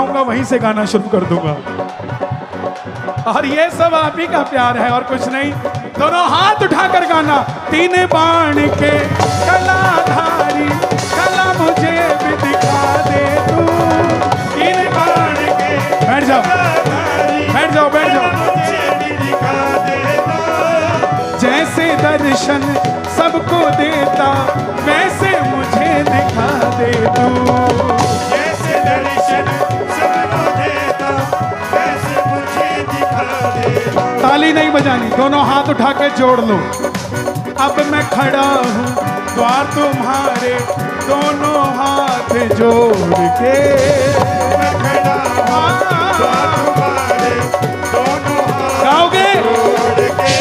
आऊंगा वहीं से गाना शुरू कर दूंगा। और ये सब आप ही का प्यार है और कुछ नहीं। दोनों हाथ उठाकर गाना। तीन बाण के कलाधारी कला मुझे भी दिखा दे तू। तीन बाण के बैठ जाओ बैठ जाओ बैठ जाओ। जैसे दर्शन सबको देता वैसे मुझे दिखा दे तू। जैसे दर्शन सबको देता वैसे मुझे दिखा दे। ताली नहीं बजानी, दोनों हाथ उठा के जोड़ लो। अब मैं खड़ा हूँ द्वार तुम्हारे दोनों हाथ जोड़ के। मैं खड़ा हूँ द्वार तुम्हारे दोनों हाथ गाओगे? जोड़ के।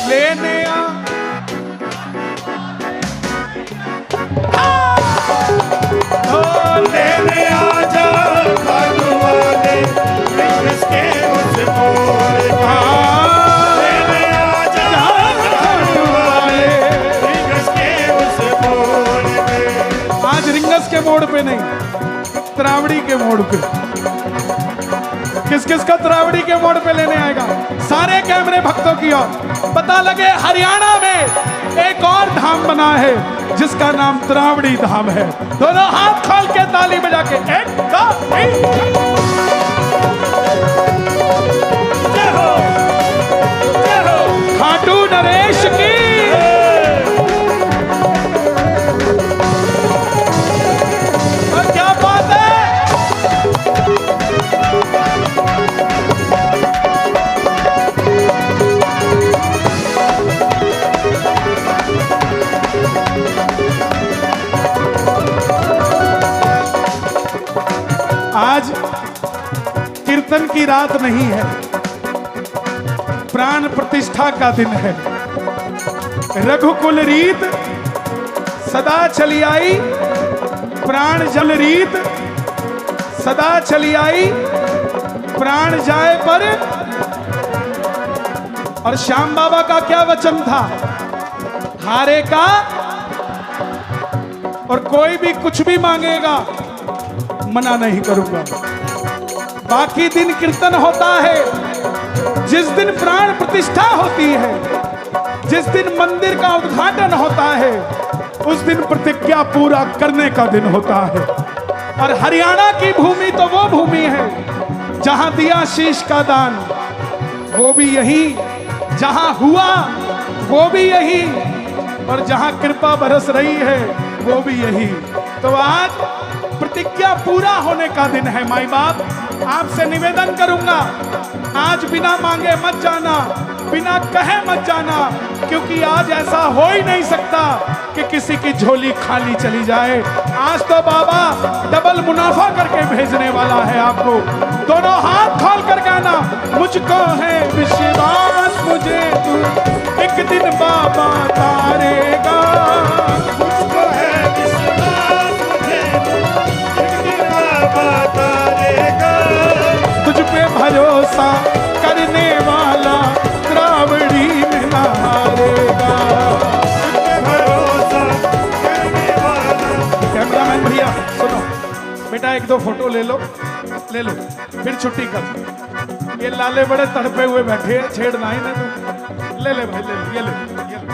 लेने आ ओ लेने आजा भागु वाले इसके उस मोड़ का। लेने आजा भागु वाले इसके उस मोड़ पे। आज रिंगस के मोड़ पे नहीं, त्रावड़ी के मोड़ पे। किस किस का त्रावड़ी के मोड़ पे लेने आएगा? सारे कैमरे भक्तों की ओर। पता लगे हरियाणा में एक और धाम बना है जिसका नाम त्रावड़ी धाम है। दोनों हाथ खोल के ताली बजा के एक दो तीन। जय हो जय हो। खाटू नरेश की। और क्या बात है। आज कीर्तन की रात नहीं है, प्राण प्रतिष्ठा का दिन है। रघुकुल रीत सदा चली आई, प्राण जल रीत सदा चली आई, प्राण जाए पर। और श्याम बाबा का क्या वचन था? हारे का और कोई भी कुछ भी मांगेगा मना नहीं करूंगा। बाकी दिन कीर्तन होता है। जिस दिन प्राण प्रतिष्ठा होती है, जिस दिन मंदिर का उद्घाटन होता है, उस दिन प्रतिज्ञा पूरा करने का दिन होता है। और हरियाणा की भूमि तो वो भूमि है जहां दिया शीश का दान, वो भी यही। जहां हुआ वो भी यही, और जहां कृपा बरस रही है वो भी यही। तो आज प्रतिज्ञा पूरा होने का दिन है। माई बाप, आपसे निवेदन करूंगा, आज बिना मांगे मत जाना, बिना कहे मत जाना, क्योंकि आज ऐसा हो ही नहीं सकता कि किसी की झोली खाली चली जाए। आज तो बाबा डबल मुनाफा करके भेजने वाला है आपको। दोनों हाथ खोल कर गाना। मुझको है विश्वास मुझे तू एक दिन बाबा तारेगा। मुझको है विश्वास मुझे एक दिन बाबा तारेगा। तुझ पे भरोसा करने वाला त्रावड़ी में ना हारेगा। तुझ पे भरोसा करने वाला। कैमरामैन भैया सुनो, बेटा एक दो फोटो ले लो, ले लो, फिर छुट्टी कर। ये लाले बड़े तड़पे हुए बैठे हैं, छेड़ना ही नहीं। ले ले भाई, ले ले, ये ले, ये ले।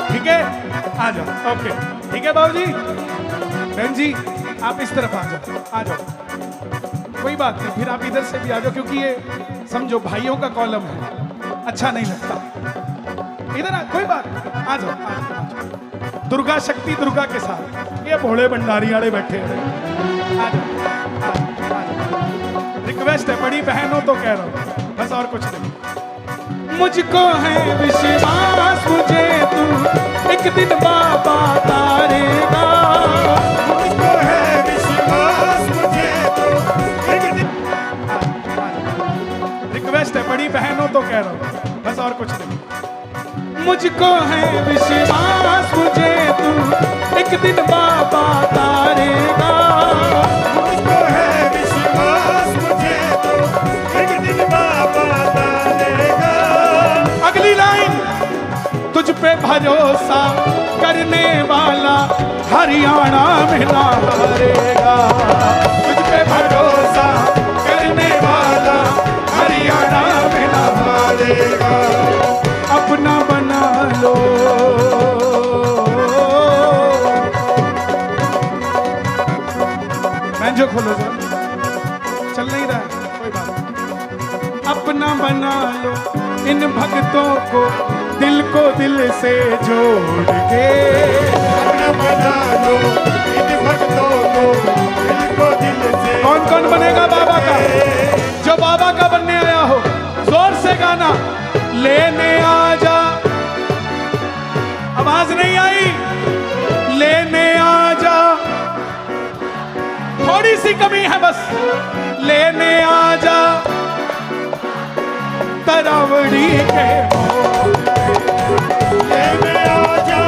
ठीक है, आ जाओ। ओके, ठीक है बाबूजी। बहन जी आप इस तरफ आ जाओ, आ जाओ। कोई बात नहीं, फिर आप इधर से भी आ जाओ, क्योंकि ये समझो भाइयों का कॉलम है, अच्छा नहीं लगता। इधर आ, कोई बात नहीं, आ जाओ, आ जाओ, आ जाओ। दुर्गा शक्ति दुर्गा के साथ ये भोले भंडारी वाले बैठे हैं। आ जाओ, आ जाओ, आ जाओ। रिक्वेस्ट है, बड़ी बहन हो तो कह रहा हूँ, बस और कुछ नहीं। मुझको है विश्वास मुझे तू एक दिन बाबा तारेगा। मुझको है विश्वास मुझे तू एक दिन। रिक्वेस्ट है, बड़ी बहन हो तो कह रहा हूँ, बस और कुछ नहीं। मुझको है विश्वास मुझे तू एक दिन बाबा तारेगा। मुझको है विश्वास मुझे तू एक दिन बाबा तारेगा। अगली लाइन। तुझ पे भरोसा करने वाला हरियाणा में ना हारेगा। तुझ पे भरोसा करने वाला हरियाणा में ना हारेगा। अपना बना लो जो खोलो सर, चल नहीं रहा है कोई बात नहीं। अपना बना लो इन भक्तों को, दिल को दिल से जोड़ के। अपना बना लो इन भक्तों को, दिल को दिल से। कौन कौन बनेगा बाबा का? जो बाबा का बनने आया हो, जोर से गाना। लेने आ जा, आवाज नहीं आई। लेने आ जा, थोड़ी सी कमी है बस। लेने आ जा तरावड़ी के मोल, लेने आ जा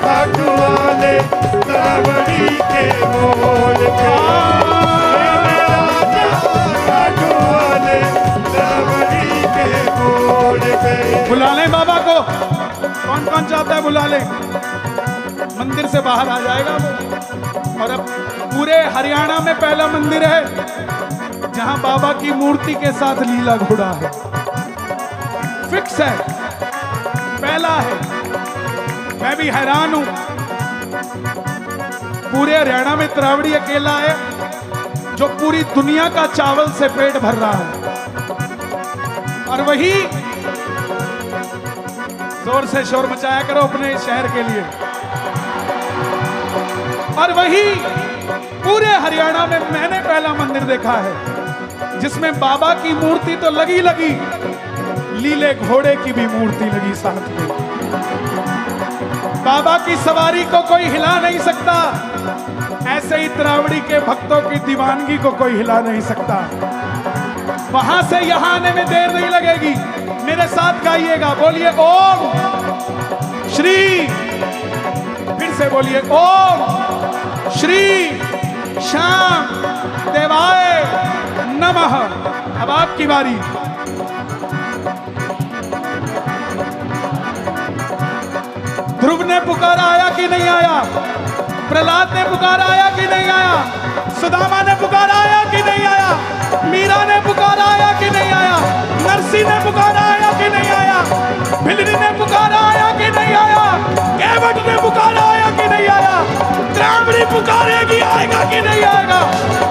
खाटू वाले तरावड़ी के मोल पे। लेने आ जा खाटू वाले तरावड़ी के मोल पे। बुला लें बाबा को, कौन कौन चाहता है बुला लें। मंदिर से बाहर आ जाएगा वो। और अब पूरे हरियाणा में पहला मंदिर है जहां बाबा की मूर्ति के साथ लीला घोड़ा है। फिक्स है, पहला है। मैं भी हैरान हूं, पूरे हरियाणा में तरावड़ी अकेला है जो पूरी दुनिया का चावल से पेट भर रहा है। और वही जोर से शोर मचाया करो अपने शहर के लिए। और वही पूरे हरियाणा में मैंने पहला मंदिर देखा है जिसमें बाबा की मूर्ति तो लगी लगी, लीले घोड़े की भी मूर्ति लगी साथ में। बाबा की सवारी को कोई हिला नहीं सकता, ऐसे ही तरावड़ी के भक्तों की दीवानगी को कोई हिला नहीं सकता। वहां से यहां आने में देर नहीं लगेगी। मेरे साथ गाइएगा, बोलिए ओम श्री, फिर से बोलिए ओम श्री श्याम देवाय नमः। अब आपकी बारी। ध्रुव ने पुकारा, आया कि नहीं आया? प्रहलाद ने पुकारा, आया कि नहीं आया? सुदामा ने पुकारा, आया कि नहीं आया? मीरा ने पुकारा, आया कि नहीं आया? नरसी ने पुकारा, आया कि नहीं आया? भिलनी ने पुकारा, आया कि नहीं आया? केवट ने पुकारा, आया कि नहीं आया? तरावड़ी पुकारेगी, आएगा कि नहीं आएगा?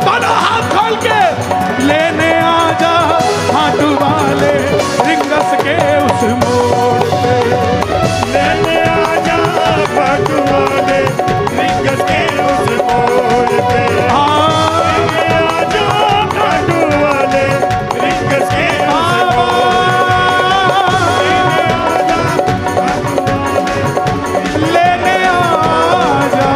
दोनों हाथ खोल के लेने आ जा हाटू वाले रिंगस के उस मोड़ पे। लेने आ जा खाटू वाले रिंगस के उस मोड़ पे। लेने आ जा खाटू वाले रिंगस के उस मोड़ पे। लेने आ जा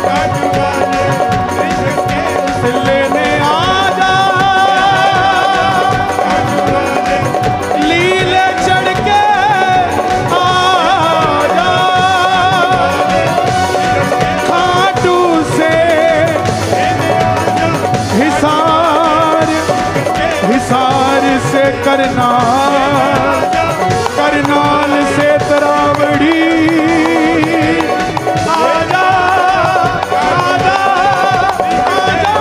खाटू वाले रिंगस के उस लेने आ जा खाटू वाले लीले चढ़ के आ जा खाटू से हिसार, हिसार से करनाल, करनाल से तरावड़ी। आजा आजा आजा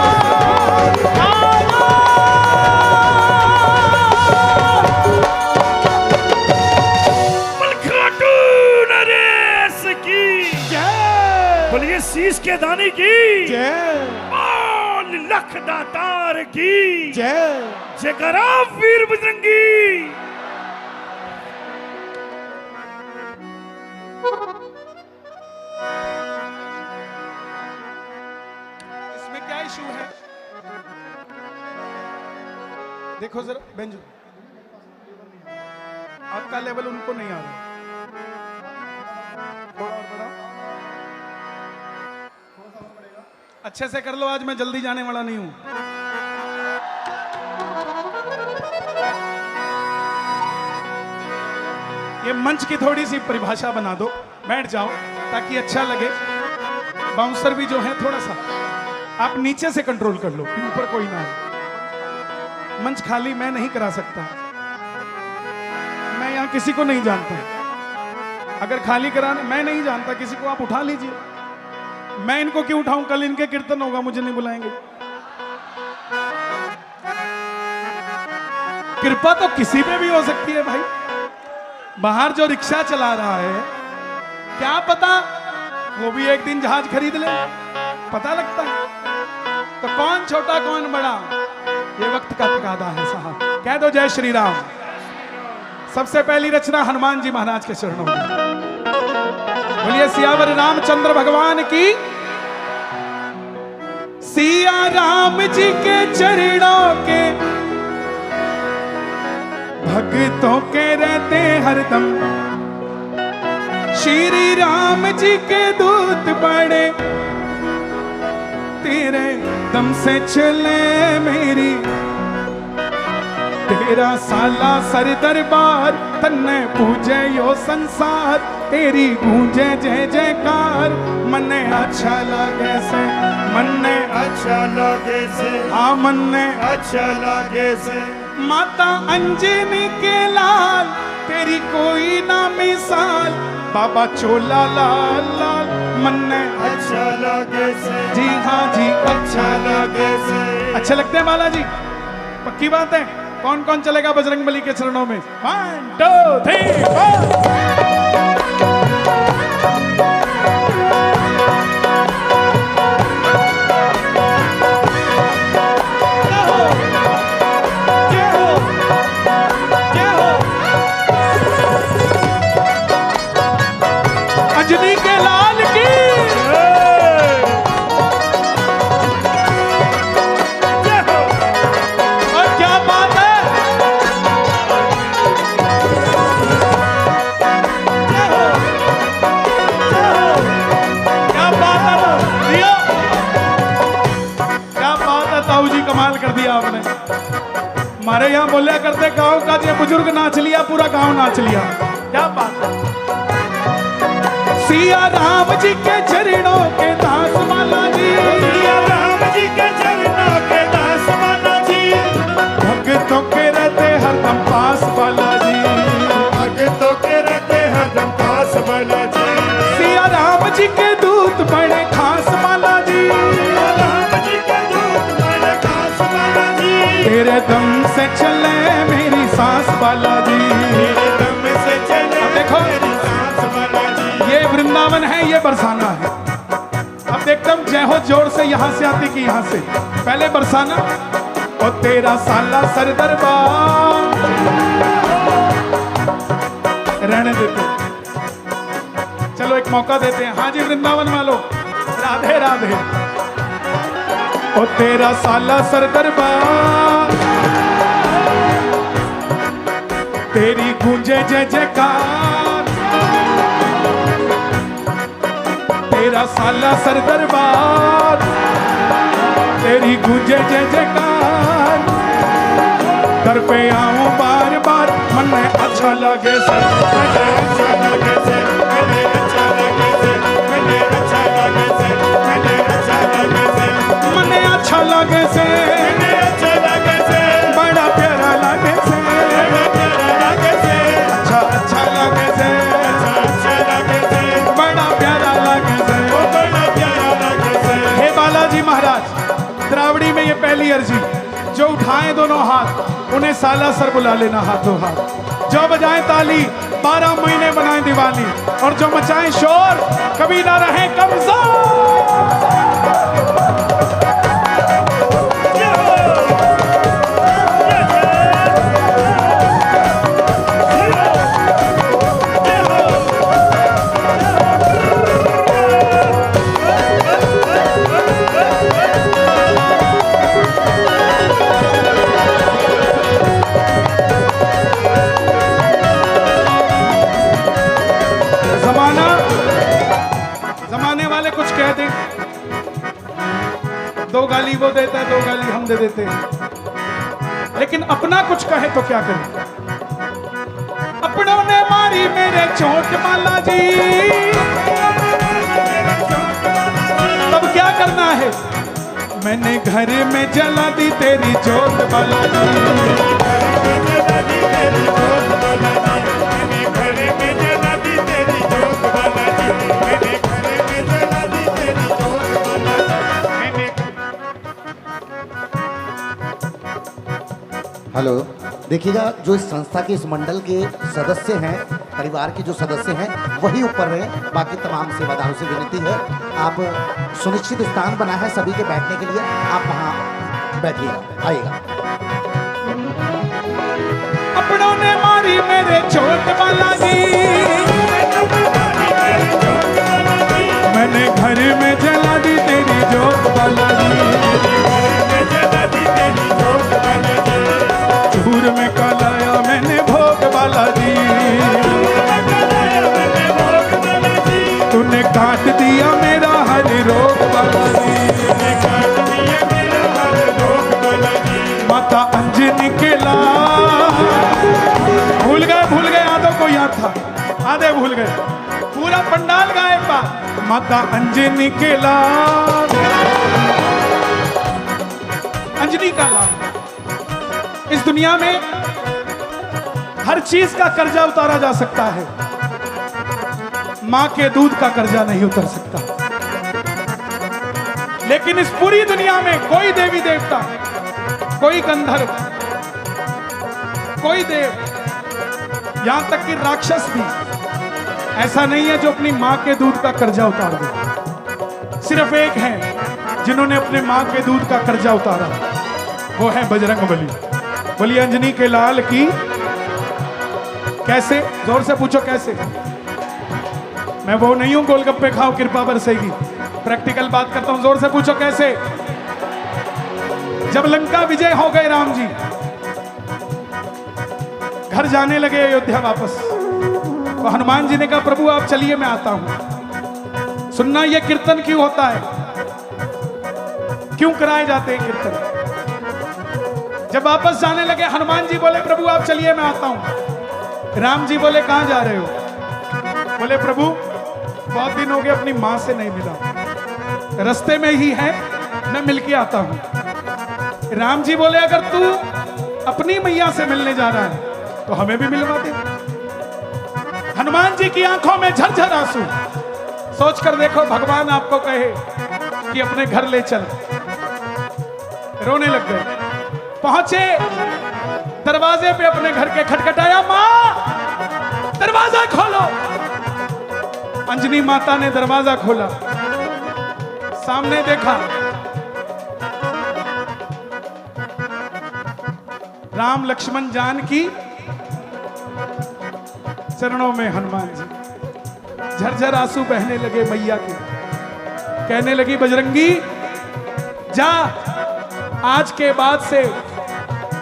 आजा। खाटू नरेश की जय बोलिए, शीश के दानी की जय बोल, लख दातार की जय। जयकारा वीर बजरंगी। इसमें क्या इशू है? देखो जरा बेंजो, आपका लेवल उनको नहीं आ रहा। थोड़ा और बढ़ाओ, अच्छे से कर लो, आज मैं जल्दी जाने वाला नहीं हूं। ये मंच की थोड़ी सी परिभाषा बना दो, बैठ जाओ ताकि अच्छा लगे। बाउंसर भी जो है थोड़ा सा आप नीचे से कंट्रोल कर लो कि ऊपर कोई ना हो। मंच खाली मैं नहीं करा सकता, मैं यहां किसी को नहीं जानता। अगर खाली कराने, मैं नहीं जानता, किसी को आप उठा लीजिए। मैं इनको क्यों उठाऊं? कल इनके कीर्तन होगा, मुझे नहीं बुलाएंगे। कृपा तो किसी पे भी हो सकती है भाई। बाहर जो रिक्शा चला रहा है, क्या पता वो भी एक दिन जहाज खरीद ले, पता लगता है। तो कौन छोटा कौन बड़ा, ये वक्त का तकादा है साहब। कह दो जय श्री राम। सबसे पहली रचना हनुमान जी महाराज के चरणों में। बोलिए सियावर रामचंद्र भगवान की। सिया राम जी के चरणों के भक्तों के रहते हरदम, श्री राम जी के दूत बड़े, तेरे दम से चले मेरी, तेरा साला सर दरबार, तन्ने पूजे यो संसार, तेरी गूंजे जय जयकार, मन्ने अच्छा लगे से, मन्ने अच्छा लगे से, हाँ मन्ने अच्छा लगे से। माता अंजनी के लाल, तेरी कोई ना मिसाल, बाबा चोला लाल लाल, मन्ने अच्छा लगे से, जी हाँ जी अच्छा लगे से। अच्छे लगते हैं बालाजी, पक्की बात है। कौन कौन चलेगा बजरंगबली के चरणों में? 1 2 3 4। अंजनी के लाल की। और क्या बात है, क्या बात है, दिया क्या बात है। ताऊ जी कमाल कर दिया आपने। हमारे यहाँ बोलिया करते, गांव का जो बुजुर्ग नाच लिया, पूरा गांव नाच लिया। क्या बात है। सिया राम जी के चरणों के दास वाला जी, सिया राम जी के चरणों के दास वाला जी, भक्तों के रहते हरदम पास वाला जी, भक्तों के रहते हरदम पास वाला जी। सिया राम जी के दूत बड़े खास वाला जी, राम जी के दूत बड़े खास वाला जी, तेरे दम से चले मेरी सांस वाला जी। तेरे दम से चले अब देखो, मेरी सांस वाला जी। ये वृंदावन है, ये बरसाना है। अब देखता हूं जय हो जोर से, यहां से आती कि यहां से। पहले बरसाना, और तेरा साला सर दरबार, रहने देते, चलो एक मौका देते हैं। हाँ जी वृंदावन वालों, राधे राधे। और तेरा साला सर दरबार, तेरी गूंजे जय जयकार, तेरा साला सर दरबार, तेरी गूंजे जय जयकार, दर पे आऊं बार बार, मन में अच्छा लगे से, मुझे अच्छा लगे से, मुझे अच्छा लगे से, मुझे अच्छा लगे से, मुझे अच्छा लगे से, मन अच्छा लगे से, मुझे अच्छा लगे से, बड़ा प्यारा लगे से, बड़ा प्यारा लगे से, अच्छा अच्छा लगे से, अच्छा लगे से, बड़ा प्यारा लगे से। बड़ा प्यारा लगे से। हे बालाजी महाराज, द्रावड़ी में ये पहली अर्जी, जो उठाएं दोनों हाथ, उन्हें साला सर बुला लेना हाथों हाथ। जो बजाएं ताली, 12 महीने बनाएं दिवाली, और जो मचाएं शोर, कभी ना रहे जमाने वाले कुछ कह दें, 2 गाली वो देता है, 2 गाली हम दे देते हैं, लेकिन अपना कुछ कहे तो क्या करें। अपनों ने मारी मेरे चोट माला जी, तब क्या करना है? मैंने घर में जला दी तेरी जोत बाला जी, घर में जला दी तेरी जोत बाला जी, हेलो, देखिएगा जो इस संस्था के इस मंडल के सदस्य हैं, परिवार के जो सदस्य हैं वही ऊपर रहे, बाकी तमाम सेवादारों से विनती है आप सुनिश्चित स्थान बना है सभी के बैठने के लिए, आप वहाँ बैठिएगा, आइएगा। अपनों ने मारी मेरे चोट बालाजी, मैंने घर में जला दी तेरी जोत बालाजी, चूर में कलाया मैंने भोग बालाजी, तूने काट दिया मेरा हर रोग बालाजी, माता अंजनी के लाल, भूल गए आधों को याद था, आधे भूल गए, पूरा पंडाल गायब बा, माता अंजनी के लाल, अंजनी का लाल। इस दुनिया में हर चीज का कर्जा उतारा जा सकता है, मां के दूध का कर्जा नहीं उतर सकता। लेकिन इस पूरी दुनिया में कोई देवी देवता, कोई गंधर्व, कोई देव, यहां तक कि राक्षस भी ऐसा नहीं है जो अपनी मां के दूध का कर्जा उतार दे। सिर्फ एक है जिन्होंने अपने मां के दूध का कर्जा उतारा, वो है बजरंगबली। बोलिए अंजनी के लाल की। कैसे? जोर से पूछो कैसे। मैं वो नहीं हूं गोलगप्पे खाओ कृपा बरसेगी, प्रैक्टिकल बात करता हूं। जोर से पूछो कैसे। जब लंका विजय हो गए राम जी, घर जाने लगे अयोध्या वापस, तो हनुमान जी ने कहा प्रभु आप चलिए मैं आता हूं। सुनना ये कीर्तन क्यों होता है, क्यों कराए जाते हैं कीर्तन। जब वापस जाने लगे हनुमान जी बोले प्रभु आप चलिए मैं आता हूं। राम जी बोले कहां जा रहे हो। बोले प्रभु बहुत दिन हो गए अपनी मां से नहीं मिला, रास्ते में ही है मैं मिलके आता हूं। राम जी बोले अगर तू अपनी मैया से मिलने जा रहा है तो हमें भी मिलवा दे। हनुमान जी की आंखों में झरझर आंसू। सोच कर देखो भगवान आपको कहे कि अपने घर ले चल, रोने लग गए। पहुंचे दरवाजे पे अपने घर के, खटखटाया मां दरवाजा खोलो। अंजनी माता ने दरवाजा खोला, सामने देखा राम लक्ष्मण जानकी, चरणों में हनुमान जी। झरझर आंसू बहने लगे मैया के। कहने लगी बजरंगी जा, आज के बाद से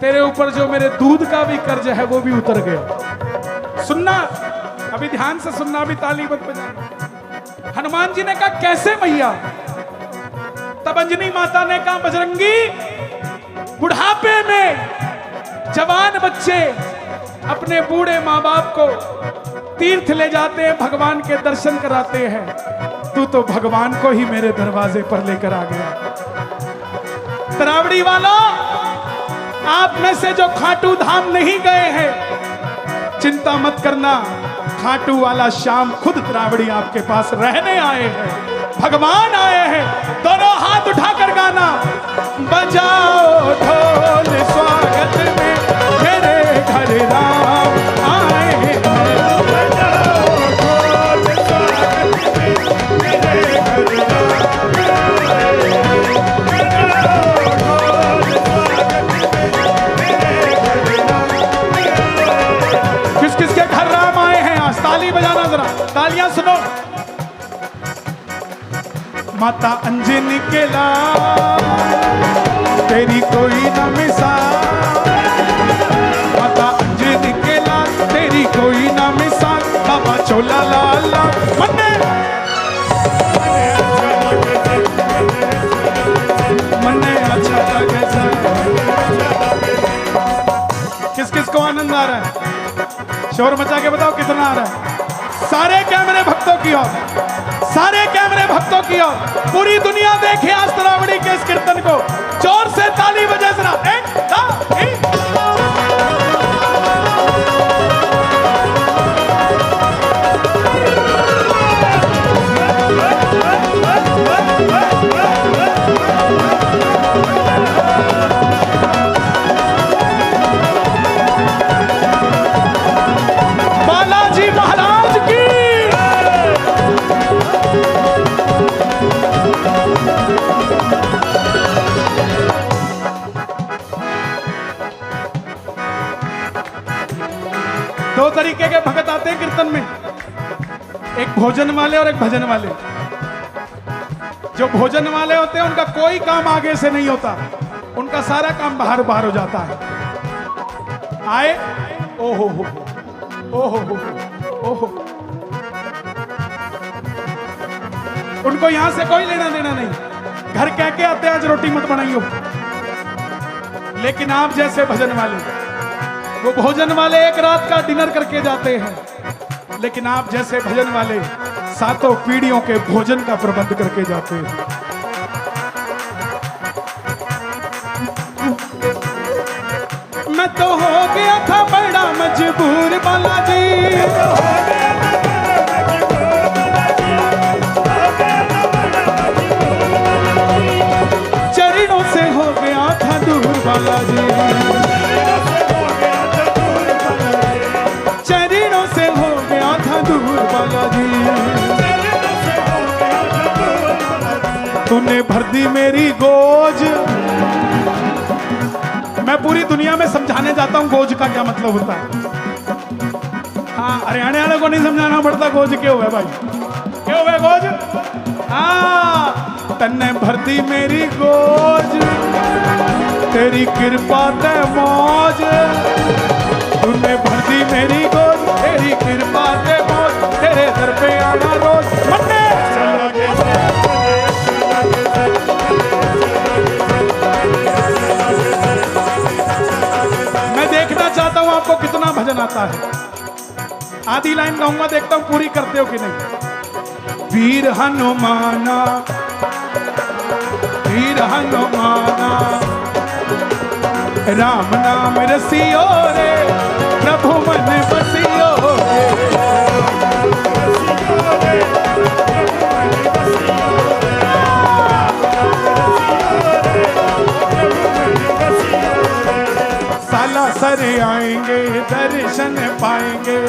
तेरे ऊपर जो मेरे दूध का भी कर्ज है वो भी उतर गया। सुनना, अभी ध्यान से सुनना, अभी ताली मत बजाना। हनुमान जी ने कहा कैसे मैया। तब अंजनी माता ने कहा बजरंगी बुढ़ापे में जवान बच्चे अपने बूढ़े माँ बाप को तीर्थ ले जाते हैं, भगवान के दर्शन कराते हैं, तू तो भगवान को ही मेरे दरवाजे पर लेकर आ गया। तरावड़ी वालों, आप में से जो खाटू धाम नहीं गए हैं चिंता मत करना, खाटू वाला श्याम खुद तरावड़ी आपके पास रहने आए हैं, भगवान आए हैं। दोनों हाथ उठाकर गाना, बजाओ ढोल स्वागत में मेरे घर राम आए हैं। बजाओ ढोल स्वागत में मेरे घर राम आए हैं। किस किस के घर राम आए हैं आज ताली बजाना, जरा तालियां सुनो। माता अंजनी के लाल तेरी कोई ना मिसाल, माता अंजनी के लाल तेरी कोई ना मिसाल, बाबा चोला लाल लाल मन्ने मन्ने अच्छा लगे सर। किस किस को आनंद आ रहा है, शोर मचा के बताओ कितना आ रहा है। सारे कैमरे भक्तों की ओर, सारे कैमरे भक्तों की ओर, पूरी दुनिया देखे आज तरावड़ी के इस कीर्तन को। जोर से ताली बजे जरा। एक भोजन वाले और एक भजन वाले। जो भोजन वाले होते हैं उनका कोई काम आगे से नहीं होता, उनका सारा काम बाहर बाहर हो जाता है। आए, ओहो हो, ओहो हो, ओहो। उनको यहां से कोई लेना देना नहीं, घर कह के आते हैं आज रोटी मत बनाइयो। लेकिन आप जैसे भजन वाले, वो भोजन वाले एक रात का डिनर करके जाते हैं, लेकिन आप जैसे भजन वाले सातों पीढ़ियों के भोजन का प्रबंध करके जाते हैं। मैं तो हो गया था बड़ा मजबूर बालाजी, चरणों से हो गया था दूर बालाजी, चरणों से हो गया था दूर बालाजी। तूने भर दी मेरी गोज। मैं पूरी दुनिया में समझाने जाता हूं गोज का क्या मतलब होता है। हाँ, हरियाणा वालों को नहीं समझाना पड़ता गोज क्यों है भाई, क्यों है गोज। हाँ, तन्ने भर दी मेरी गोज, तेरी कृपा ते मौज। तूने भर दी मेरी गोज, तेरी कृपा ते मौज, तेरे दर पे आना रोज। मन्ने मैं देखना चाहता हूं आपको कितना भजन आता है। आधी लाइन गाऊंगा, देखता हूं पूरी करते हो कि नहीं। वीर हनुमाना, वीर हनुमाना, राम नाम रसियो रे, प्रभु मन बसियो रे। साला सर आएंगे दर्शन पाएंगे,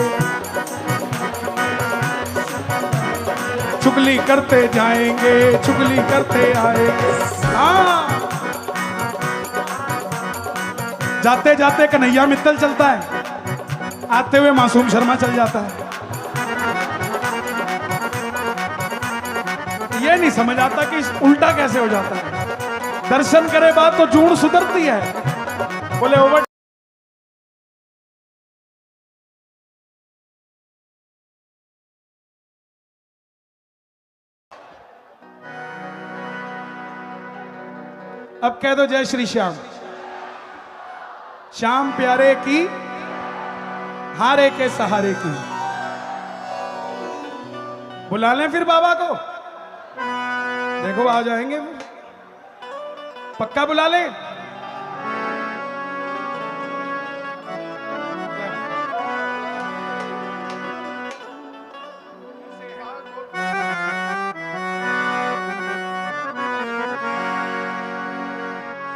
चुगली करते जाएंगे, चुगली करते आएंगे। हाँ, जाते जाते कन्हैया मित्तल चलता है, आते हुए मासूम शर्मा चल जाता है। ये नहीं समझ आता कि उल्टा कैसे हो जाता है। दर्शन करे बात तो जून सुधरती है, बोले ओवर। अब कह दो जय श्री श्याम। श्याम प्यारे की, हारे के सहारे की। बुला लें फिर बाबा को, देखो आ जाएंगे, पक्का बुला लें।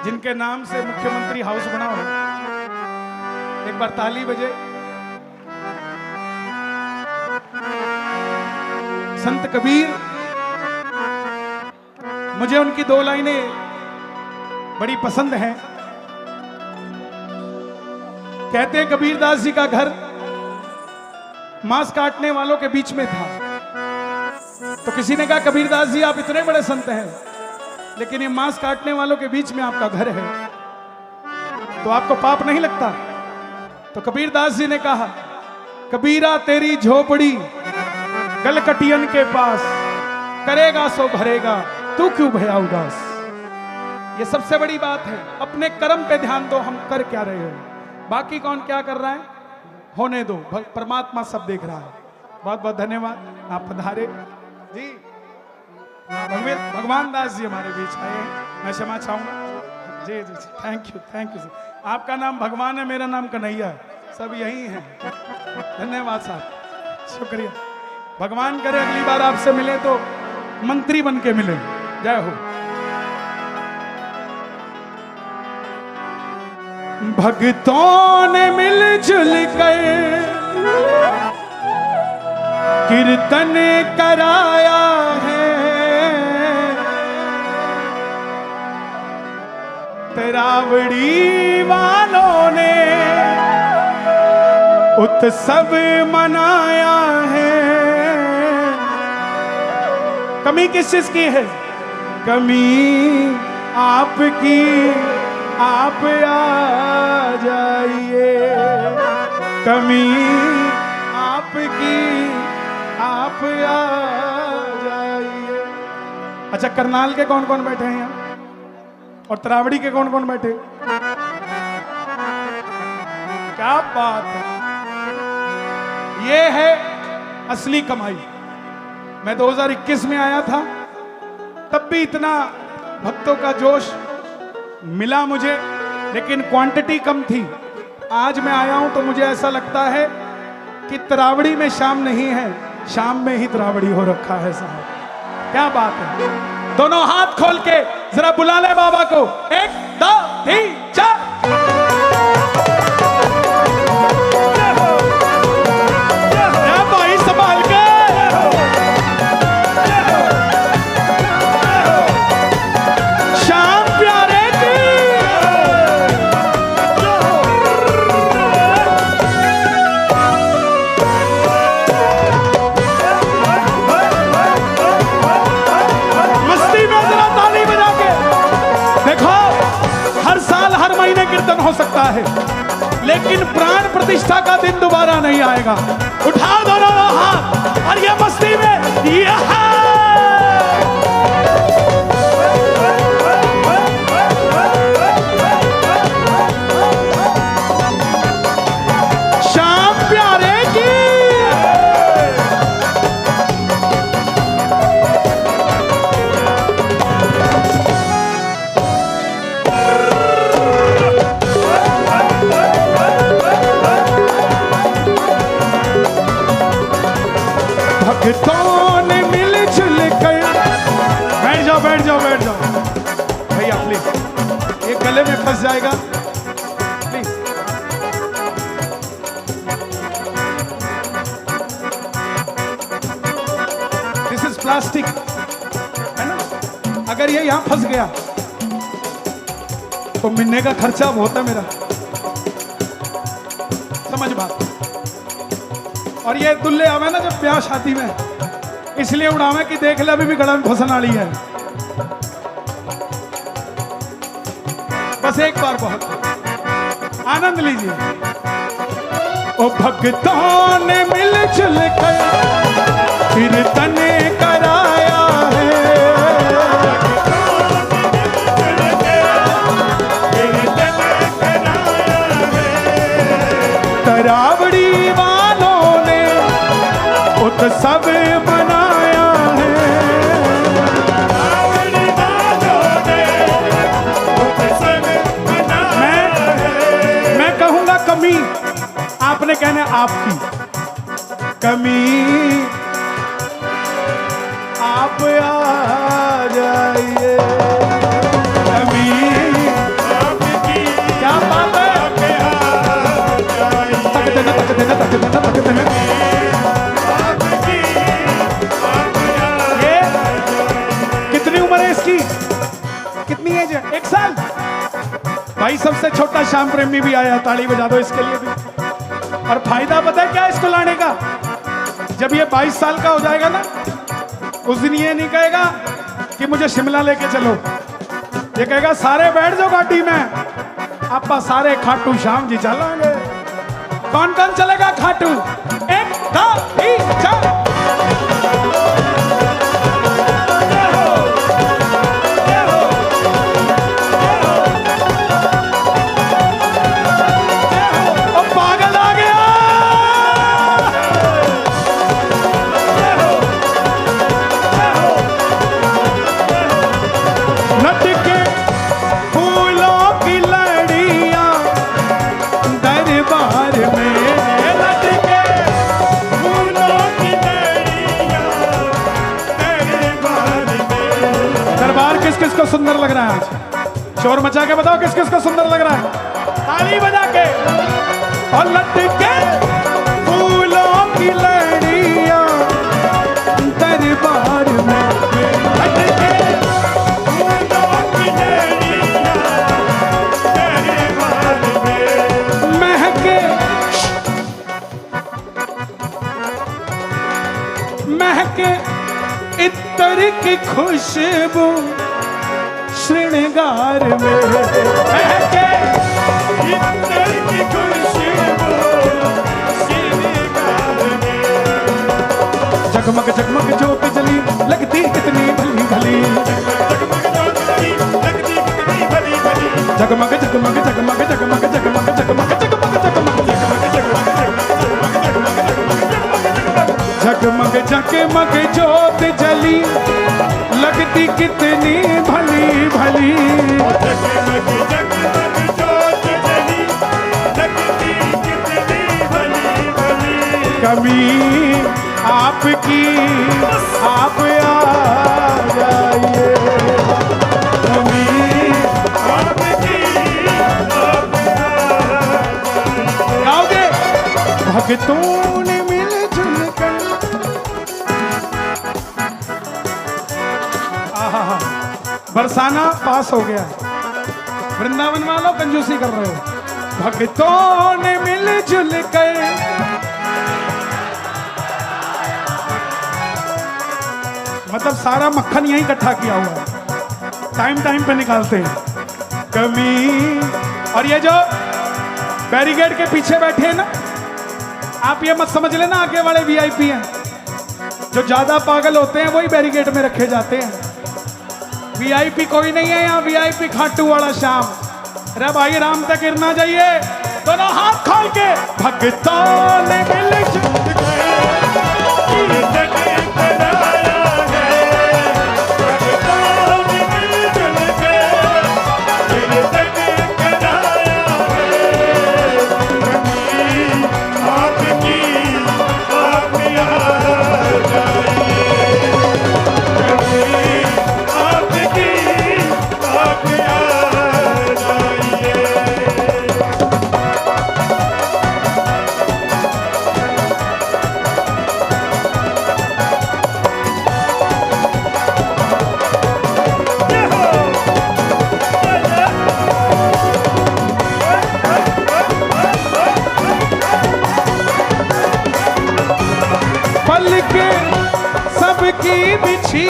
जिनके नाम से मुख्यमंत्री हाउस बना हो, एक बार ताली बजे। संत कबीर, मुझे उनकी दो लाइनें बड़ी पसंद हैं। कहते हैं कबीरदास जी का घर मांस काटने वालों के बीच में था। तो किसी ने कहा कबीरदास जी आप इतने बड़े संत हैं, लेकिन ये मांस काटने वालों के बीच में आपका घर है, तो आपको पाप नहीं लगता? तो कबीरदास जी ने कहा, कबीरा तेरी झोपड़ी गलकटियन के पास, करेगा सो भरेगा, तू क्यों भया उदास। ये सबसे बड़ी बात है, अपने कर्म पे ध्यान दो, हम कर क्या रहे हो, बाकी कौन क्या कर रहा है होने दो, परमात्मा सब देख रहा है। बहुत बहुत धन्यवाद, आप पधारे जी। भगवान दास जी हमारे बीच आए हैं, मैं क्षमा चाहूंगा जी जी। Thank you sir. आपका नाम भगवान है, मेरा नाम कन्हैया है, सब यही हैं। धन्यवाद साहब, शुक्रिया। भगवान करे अगली बार आपसे मिले तो मंत्री बन के मिले। जय हो। भक्तों ने मिलजुल कर कीर्तन कराया है, तेरावड़ी वालों ने उत्सव मनाया है। कमी किस चीज की है? कमी आपकी, आप आ जाइए। कमी आपकी, आप आ जाइए। अच्छा, करनाल के कौन कौन बैठे हैं यहाँ? और तरावड़ी के कौन कौन बैठे? क्या बात है, ये है असली कमाई। मैं 2021 में आया था, तब भी इतना भक्तों का जोश मिला मुझे, लेकिन क्वांटिटी कम थी। आज मैं आया हूं तो मुझे ऐसा लगता है कि तरावड़ी में शाम नहीं है, शाम में ही तरावड़ी हो रखा है साहब। क्या बात है। दोनों हाथ खोल के जरा बुला ले बाबा को। 1 2 3 4। भाई संभाल के। श्याम प्यारे की। मस्ती में जरा ताली बजा के देखो। हर साल हर महीने कीर्तन हो सकता है, लेकिन प्राण प्रतिष्ठा का दिन दोबारा नहीं आएगा। उठाओ दोनों हाथ और ये मस्ती में यहाँ। श्याम प्यारे की। भक्तों ने मिलजुल कर। बैठ जाओ बैठ जाओ बैठ जाओ भैया प्लीज, ये गले में फंस जाएगा प्लीज। दिस इज प्लास्टिक, है ना? अगर ये यहां फंस गया तो मिलने का खर्चा बहुत है मेरा, समझ बात। और ये दुल्ले आवे ना जब ब्याह शादी में, इसलिए उड़ावे कि देख ले अभी भी गला में फंसन वाली है। बस एक बार बहुत आनंद लीजिए। ओ भक्तों ने मिलजुल कर कीर्तन कराया है। तरावड़ी उत्सव मनाया है। मैं कहूंगा कमी, आपने कहना आपकी। कमी आप आ जाइए। कमी आपकी, क्या बात है। तक देना तक देना तक देना तक देना। कितनी एज है? 1 साल। भाई सबसे छोटा श्याम प्रेमी भी आया, ताली बजा दो इसके लिए भी। और फायदा पता है क्या इसको लाने का? जब ये 22 साल का हो जाएगा ना, उस दिन ये नहीं कहेगा कि मुझे शिमला लेके चलो, ये कहेगा सारे बैठ जाओ गाड़ी में, आपा सारे खाटू श्याम जी चलेंगे। कौन कौन चलेगा खाटू? 1 2 3 4। किसको सुंदर लग रहा है आज? शोर मचा के बताओ किस किस को सुंदर लग रहा है। ताली बजा के। और लटके फूलों की लड़ियां दरबार में, लटके फूलों की लड़ियां दरबार में, महके महके इत्र की खुशबू श्रृंगार में महके, इत्र की खुशबू श्रृंगार में। जगमग जगमग ज्योत जली लगती कितनी भली भली, जगमग जगमग जगमग जगमग जगमग जगमग जगमग जगमग जगमग ज्योत जली लगती कितनी भली भली, जगमग जगमग ज्योत जली लगती कितनी भली भली। कभी आपकी आप आ जाइए, कभी आपकी आप गाओगे भक्तों ने मिलजुल कर। आहा, बरसाना पास हो गया, वृंदावन वालों कंजूसी कर रहे हो। भक्तों ने मिलजुल कर मतलब सारा मक्खन यहीं इकट्ठा किया हुआ है, टाइम टाइम पे निकालते हैं कमी। और ये जो बैरिकेड के पीछे बैठे हैं ना, आप ये मत समझ लेना आगे वाले वीआईपी हैं। जो ज्यादा पागल होते हैं वही बैरिकेड में रखे जाते हैं। वीआईपी कोई नहीं है यहाँ, वीआईपी खाटू वाला श्याम। अरे भाई राम तक गिरना चाहिए, दोनों हाथ खोल के भक्तों ने मिलजुल सबकी बिछी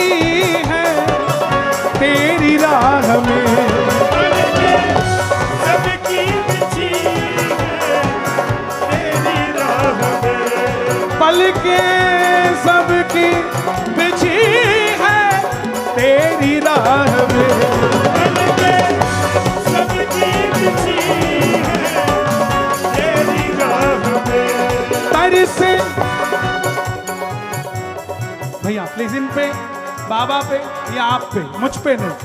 है तेरी राह में, सबकी बिछी है तेरी राह में। पलके सबकी बिछी है तेरी राह में, पलके सबकी बिछी है तेरी राह में। तरसे भैया प्लीज इन पे, बाबा पे या आप पे, मुझ पे नहीं।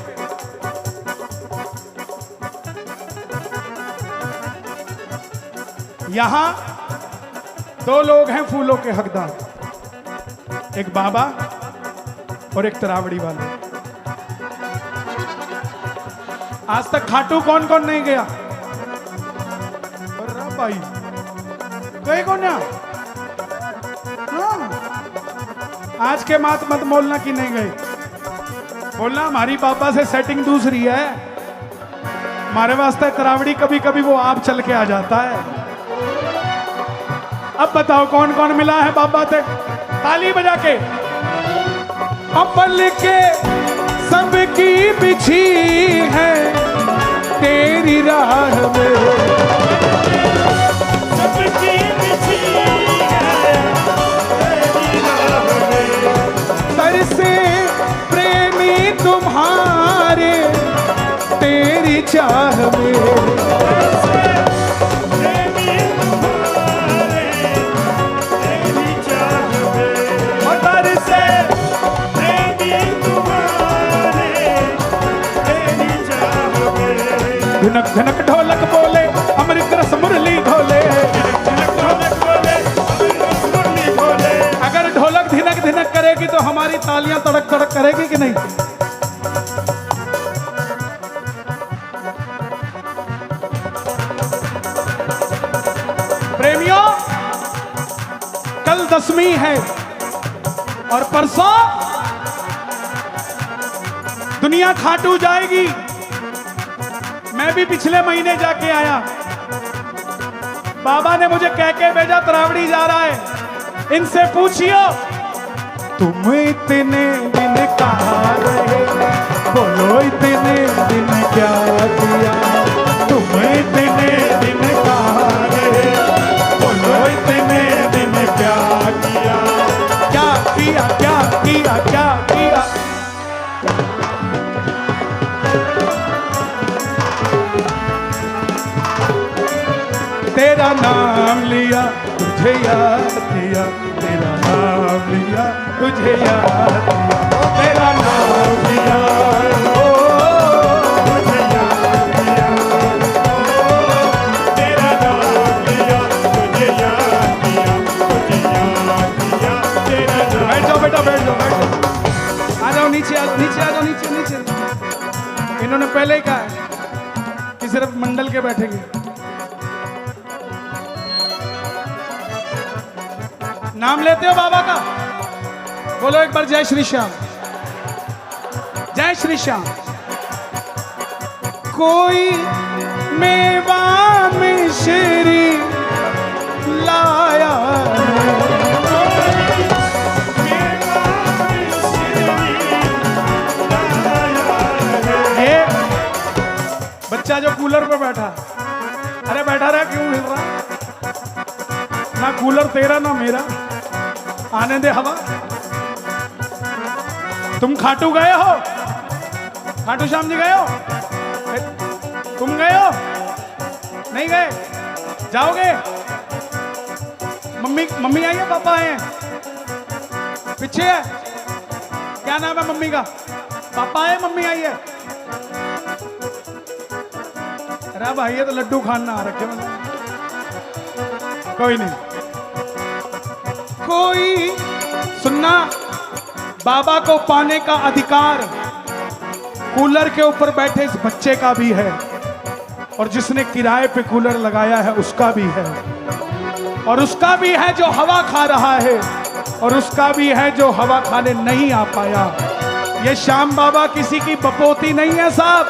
यहां दो लोग हैं फूलों के हकदार, एक बाबा और एक तरावड़ी वाले। आज तक खाटू कौन कौन नहीं गया? अरे भाई गए कौन ना? हाँ। आज के मात मत बोलना कि नहीं गए, बोलना हमारी पापा से सेटिंग दूसरी है। हमारे वास्ते तरावड़ी कभी कभी वो आप चल के आ जाता है। अब बताओ कौन कौन मिला है बाबा से? ताली बजा के। अपल के सबकी बिछी है तेरी राह में, सबकी बिछी है तेरी राह में। तरसे प्रेमी तुम्हारे तेरी चाह में, प्रेमी तुम्हारे तेरी चाह में। तरसे प्रेमी तुम्हारे तेरी चाह में। धनक धनक ढोलक बोले अमृत रस मुरली ढोले, ढोलक बोले अमृत रस मुरली ढोले। अगर ढोलक धिनक धिनक करेगी तो हमारी तालियां तड़क तड़क करेगी कि नहीं? प्रेमियों कल 10वीं है और परसों दुनिया खाटू जाएगी। मैं भी पिछले महीने जाके आया, बाबा ने मुझे कह के भेजा तरावड़ी जा रहा है, इनसे पूछियो तुम इतने दिन कहाँ रहे, बोलो इतने दिन क्या किया, तुम इतने दिन कहाँ रहे, बोलो इतने दिन क्या किया, क्या किया, क्या किया, क्या किया। तेरा नाम लिया तुझे याद किया, तेरा नाम लिया तुझे याद किया, तेरा नाम लिया ओ, तुझे याद किया, तेरा नाम लिया, तुझे याद किया, तुझे याद किया, तेरा नाम। बैठ जाओ बेटा, बैठ जाओ, बैठ जाओ, आ जाओ नीचे, आ जाओ नीचे, आ जाओ नीचे, नीचे। इन्होंने पहले ही कहा है कि सिर्फ मंडल के बैठेंगे। नाम लेते हो बाबा का, बोलो एक बार जय श्री श्याम, जय श्री श्याम। कोई मेवा मिश्री लाया ये बच्चा जो कूलर पे बैठा, अरे बैठा रहा, क्यों हिल रहा, ना कूलर तेरा ना मेरा, आने दे हवा। तुम खाटू गए हो, खाटू श्याम जी गए हो, तुम गए हो, नहीं गए, जाओगे। मम्मी, मम्मी आई है, पापा आए हैं, पीछे है, क्या नाम है मम्मी का, पापा आए, मम्मी आई है। अरे भाई ये तो लड्डू खान ना आ रखे मैंने, कोई नहीं। कोई सुनना, बाबा को पाने का अधिकार कूलर के ऊपर बैठे इस बच्चे का भी है, और जिसने किराए पे कूलर लगाया है उसका भी है, और उसका भी है जो हवा खा रहा है, और उसका भी है जो हवा खाने नहीं आ पाया। ये श्याम बाबा किसी की बपोती नहीं है साहब,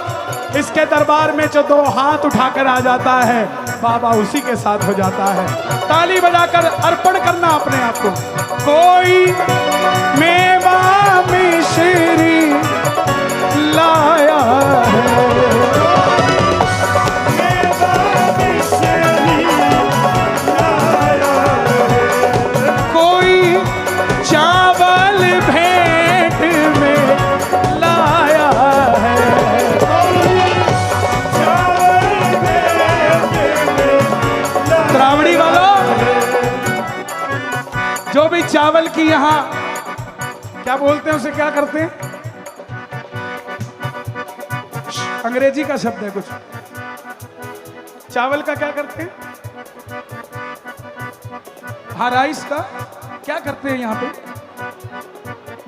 इसके दरबार में जो दो हाथ उठाकर आ जाता है बाबा उसी के साथ हो जाता है। ताली बजाकर अर्पण करना अपने आप को। कोई मेवा मिश्री लाया है, कोई चावल भेंट में लाया है, त्रावड़ी वालों, जो भी चावल की यहाँ क्या बोलते हैं उसे, क्या करते हैं, अंग्रेजी का शब्द है कुछ, चावल का क्या करते हैं, हाँ राइस का क्या करते हैं यहाँ पे,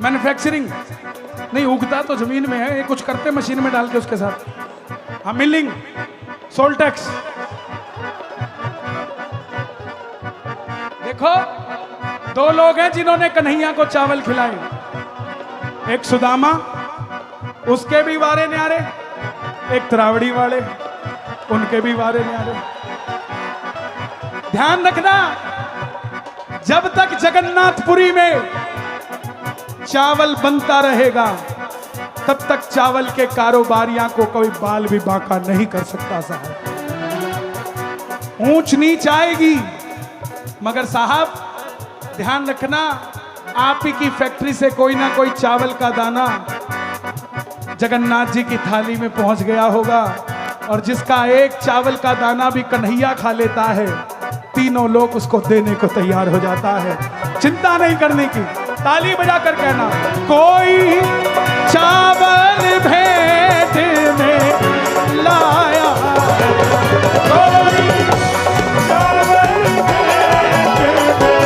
मैन्युफैक्चरिंग नहीं, उगता तो जमीन में है, ये कुछ करते हैं मशीन में डाल के उसके साथ, हाँ मिलिंग, सोल्टेक्स। देखो दो लोग हैं जिन्होंने कन्हैया को चावल खिलाए, एक सुदामा, उसके भी वारे न्यारे, एक त्रावड़ी वाले, उनके भी वारे न्यारे। ध्यान रखना, जब तक जगन्नाथपुरी में चावल बनता रहेगा तब तक चावल के कारोबारियां को कोई बाल भी बांका नहीं कर सकता साहब। ऊंच नीच आएगी, मगर साहब ध्यान रखना, आप ही की फैक्ट्री से कोई ना कोई चावल का दाना जगन्नाथ जी की थाली में पहुंच गया होगा, और जिसका एक चावल का दाना भी कन्हैया खा लेता है, तीनों लोग उसको देने को तैयार हो जाता है। चिंता नहीं करने की, ताली बजाकर कहना, कोई चावल भेंट में लाया, कोई चावल भेंट में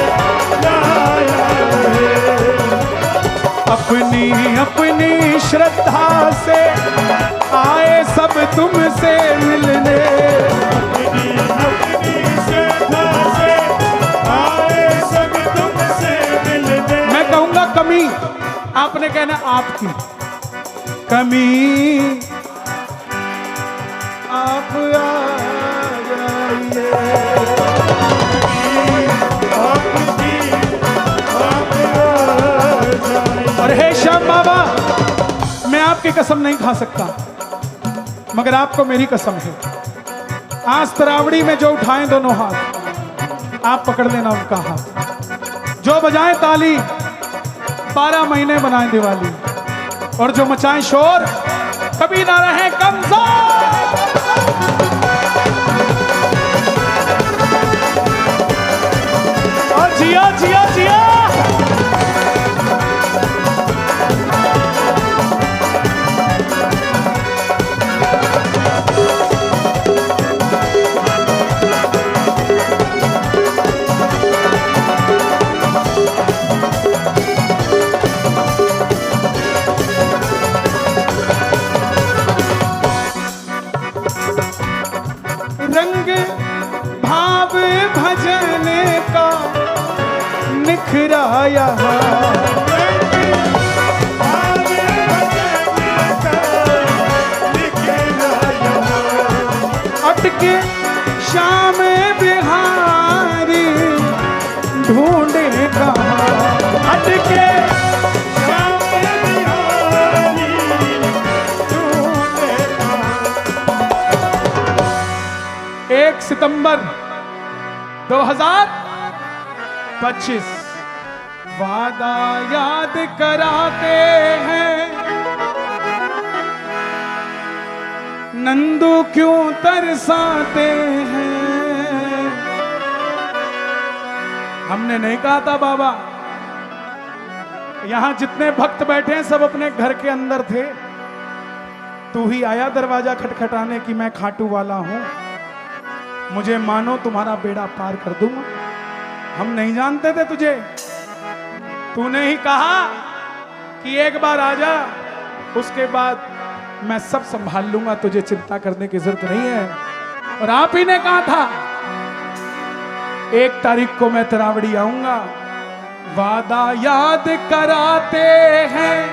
लाया, अपनी अपनी श्रद्धा से आए सब तुमसे मिलने, अपनी श्रद्धा से आए सब तुमसे मिलने। मैं कहूंगा कमी, आपने कहना आपकी कमी, आप आ जाइए, आपकी आप आ और हे श्याम बाबा, मैं आपकी कसम नहीं खा सकता, मगर आपको मेरी कसम है, आज तरावड़ी में जो उठाएं दोनों हाथ, आप पकड़ लेना उनका हाथ। जो बजाएं ताली, 12 महीने बनाएं दिवाली, और जो मचाएं शोर, कभी ना रहे कमजोर। और जिया जिया जिया। रंग भाव भजन का निखराया, अटके श्याम बिहारी ढूंढे कहाँ, अटके श्याम बिहारी ढूंढे कहाँ। 1 सितंबर 2025 वादा याद कराते हैं, नंदू क्यों तरसाते हैं। हमने नहीं कहा था बाबा, यहां जितने भक्त बैठे हैं सब अपने घर के अंदर थे, तू ही आया दरवाजा खटखटाने की मैं खाटू वाला हूं, मुझे मानो तुम्हारा बेड़ा पार कर दूंगा। हम नहीं जानते थे तुझे, तूने ही कहा कि एक बार आजा, उसके बाद मैं सब संभाल लूंगा, तुझे चिंता करने की जरूरत नहीं है। और आप ही ने कहा था 1 तारीख को मैं तरावड़ी आऊंगा, वादा याद कराते हैं,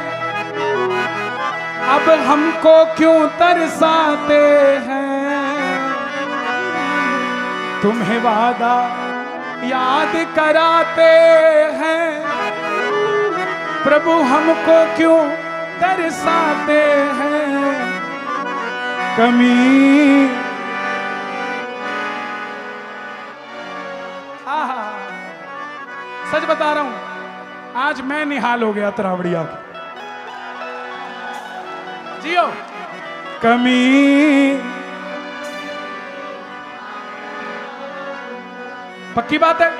अब हमको क्यों तरसाते हैं। तुम्हें वादा याद कराते हैं, प्रभु हमको क्यों तरसाते हैं। कमी आहा, सच बता रहा हूं, आज मैं निहाल हो गया तरावड़िया की। जियो कमी पक्की बात है।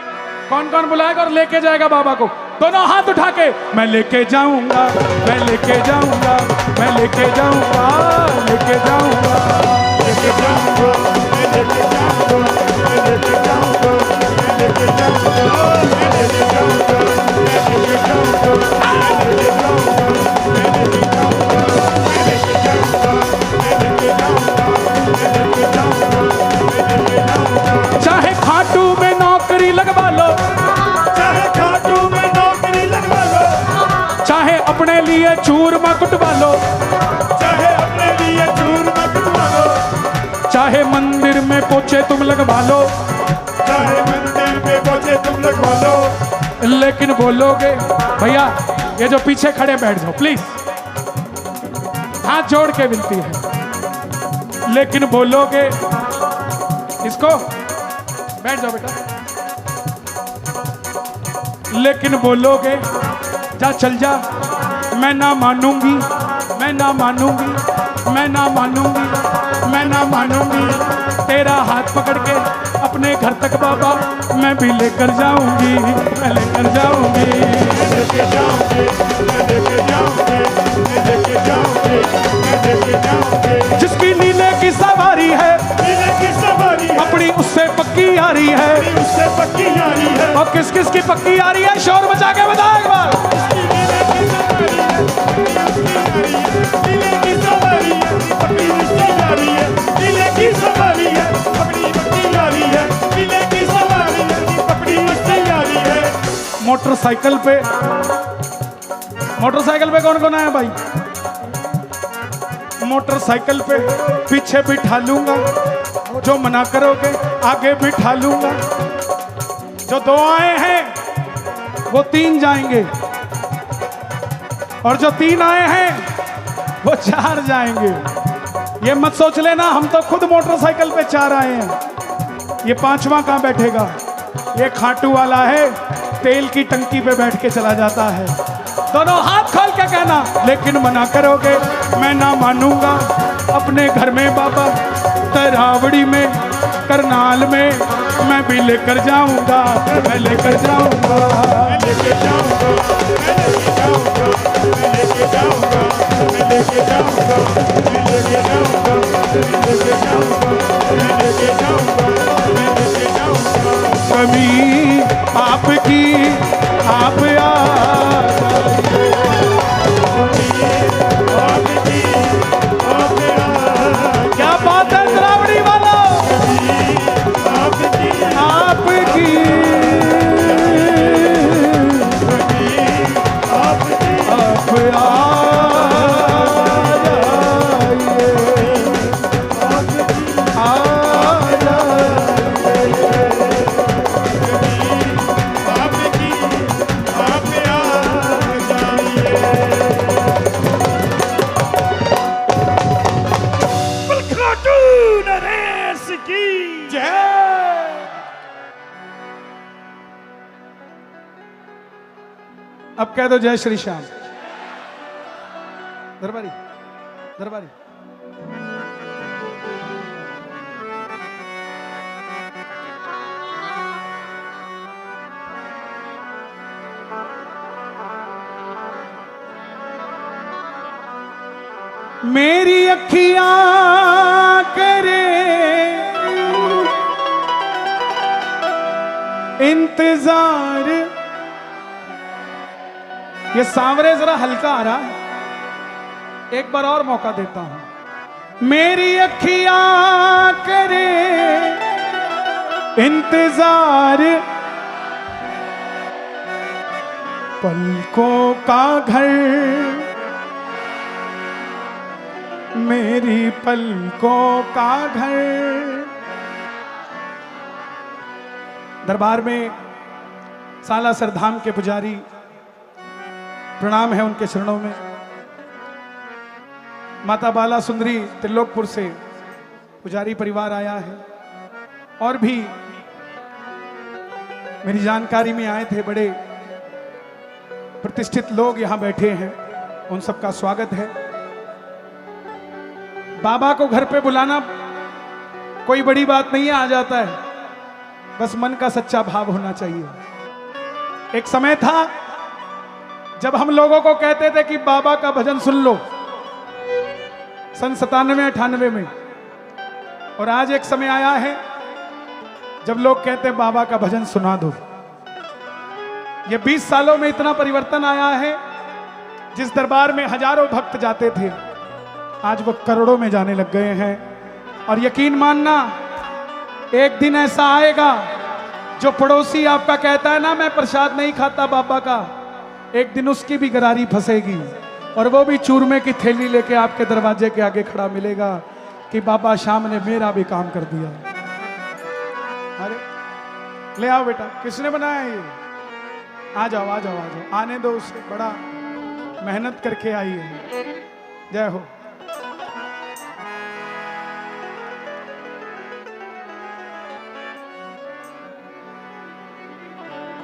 कौन कौन बुलाएगा और लेके जाएगा बाबा को? दोनों हाथ उठा के, मैं लेके जाऊंगा, मैं लेके जाऊंगा, मैं लेके जाऊंगा, लेके जाऊंगा, लेके जाऊंगा, मैं लेके जाऊंगा, मैं लेके जाऊंगा, मैं लेके जाऊंगा, मैं लेके जाऊंगा, मैं लेके जाऊंगा, मैं लेके जाऊंगा, मैं लेके जाऊंगा, मैं लेके जाऊंगा, मैं लेके जाऊंगा, मैं लेके जाऊंगा, मैं लेके जाऊंगा। चाहे खाटू में नौकरी लगवा लो, चाहे खाटू में नौकरी लगवा लो, चाहे अपने लिए चूरमा कुटवा लो, चाहे अपने लिए चूरमा कुटवा लो, चाहे मंदिर में पोछे तुम लगवा लो, चाहे मंदिर में पोछे तुम लगवा लो, लेकिन बोलोगे भैया ये जो पीछे खड़े बैठ जाओ प्लीज, हाथ जोड़ के विनती है, लेकिन बोलोगे इसको बैठ जाओ बेटा, लेकिन बोलोगे जा चल जा, मैं ना मानूंगी, मैं ना मानूंगी, मैं ना मानूंगी, मैं ना मानूंगी, तेरा हाथ पकड़ के अपने घर तक बाबा मैं भी लेकर जाऊंगी, मैं लेकर जाऊंगी, मैं लेके जाऊंगी, मैं लेके जाऊंगी, मैं लेके जाऊंगी, मैं लेके जाऊंगी। जिसकी नीले की सवारी है, नीले की सवारी है, अपनी उससे पक्की यारी है, उससे पक्की यारी है, और किस किस की पक्की यारी है शोर मचा के बताओ एक बार। नीले की सवारी है, अपनी उससे यारी है, नीले की सवारी है, अपनी पक्की यारी है, नीले की सवारी है, अपनी उससे यारी है। मोटरसाइकिल पे, मोटरसाइकिल पे कौन कौन आया भाई? मोटरसाइकिल पे पीछे बिठा लूंगा, जो मना करोगे आगे बिठा लूंगा, जो 2 आए हैं वो 3 जाएंगे, और जो 3 आए हैं वो 4 जाएंगे। ये मत सोच लेना हम तो खुद मोटरसाइकिल पे 4 आए हैं। ये 5वां कहाँ बैठेगा? ये खाटू वाला है, तेल की टंकी पे बैठ के चला जाता है। दोनों हाथ खोल के कहना, लेकिन मना करोगे मैं ना मानूंगा। अपने घर में बाबा तरावड़ी में करनाल में मैं भी लेकर जाऊंगा, मैं लेकर जाऊंगा, मैं लेके जाऊंगा, मैं लेके जाऊंगा, मैं लेके जाऊंगा, मैं लेके जाऊंगा, मैं लेके जाऊंगा, मैं लेके जाऊंगा, मैं लेके जाऊंगा, मैं लेके जाऊंगा। कभी आपकी आप क्या बात है तरावड़ी वाला, आपकी अब कह दो जय श्री श्याम। दरबारी दरबारी मेरी अखियां करे इंतजार। ये सांवरे जरा हल्का आ रहा है, एक बार और मौका देता हूं। मेरी अखियां करे इंतजार, पलकों का घर मेरी पलकों का घर। दरबार में सालासर धाम के पुजारी, प्रणाम है उनके चरणों में। माता बाला सुंदरी त्रिलोकपुर से पुजारी परिवार आया है, और भी मेरी जानकारी में आए थे बड़े प्रतिष्ठित लोग यहां बैठे हैं, उन सबका स्वागत है। बाबा को घर पे बुलाना कोई बड़ी बात नहीं है, आ जाता है, बस मन का सच्चा भाव होना चाहिए। एक समय था जब हम लोगों को कहते थे कि बाबा का भजन सुन लो, सन 97-98 में, और आज एक समय आया है जब लोग कहते हैं बाबा का भजन सुना दो। ये 20 सालों में इतना परिवर्तन आया है। जिस दरबार में हजारों भक्त जाते थे, आज वो करोड़ों में जाने लग गए हैं। और यकीन मानना, एक दिन ऐसा आएगा जो पड़ोसी आपका कहता है ना मैं प्रसाद नहीं खाता बाबा का, एक दिन उसकी भी गरारी फंसेगी, और वो भी चूरमे की थैली लेके आपके दरवाजे के आगे खड़ा मिलेगा कि बाबा शाम ने मेरा भी काम कर दिया। अरे ले आओ बेटा, किसने बनाया ये? आ जाओ आ जाओ आ जाओ, आने दो उसे, बड़ा मेहनत करके आई है। जय हो।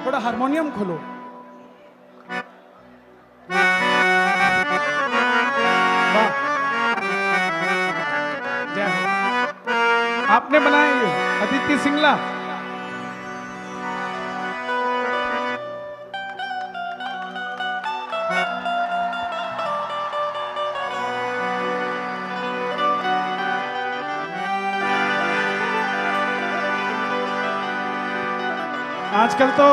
थोड़ा हारमोनियम खोलो। जय हो। आपने बनाया ये? अदिति सिंगला। आजकल तो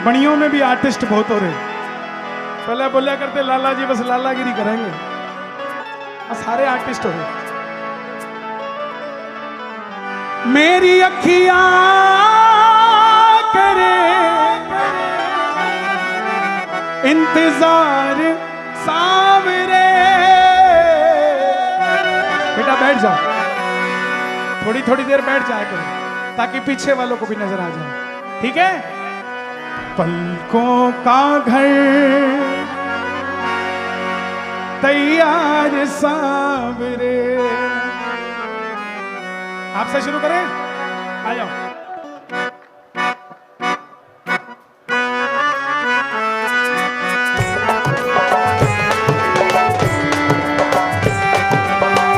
बणियों में भी आर्टिस्ट बहुत हो रहे। पहले बोलिया करते लाला जी बस लालागिरी करेंगे, अब सारे आर्टिस्ट हो रहे। मेरी अखियां करे इंतजार सावरे। बेटा बैठ जाओ, थोड़ी थोड़ी देर बैठ जाया करो ताकि पीछे वालों को भी नजर आ जाए, ठीक है? पलकों का घर तैयार सांवरे। आपसे शुरू करें, आ जाओ।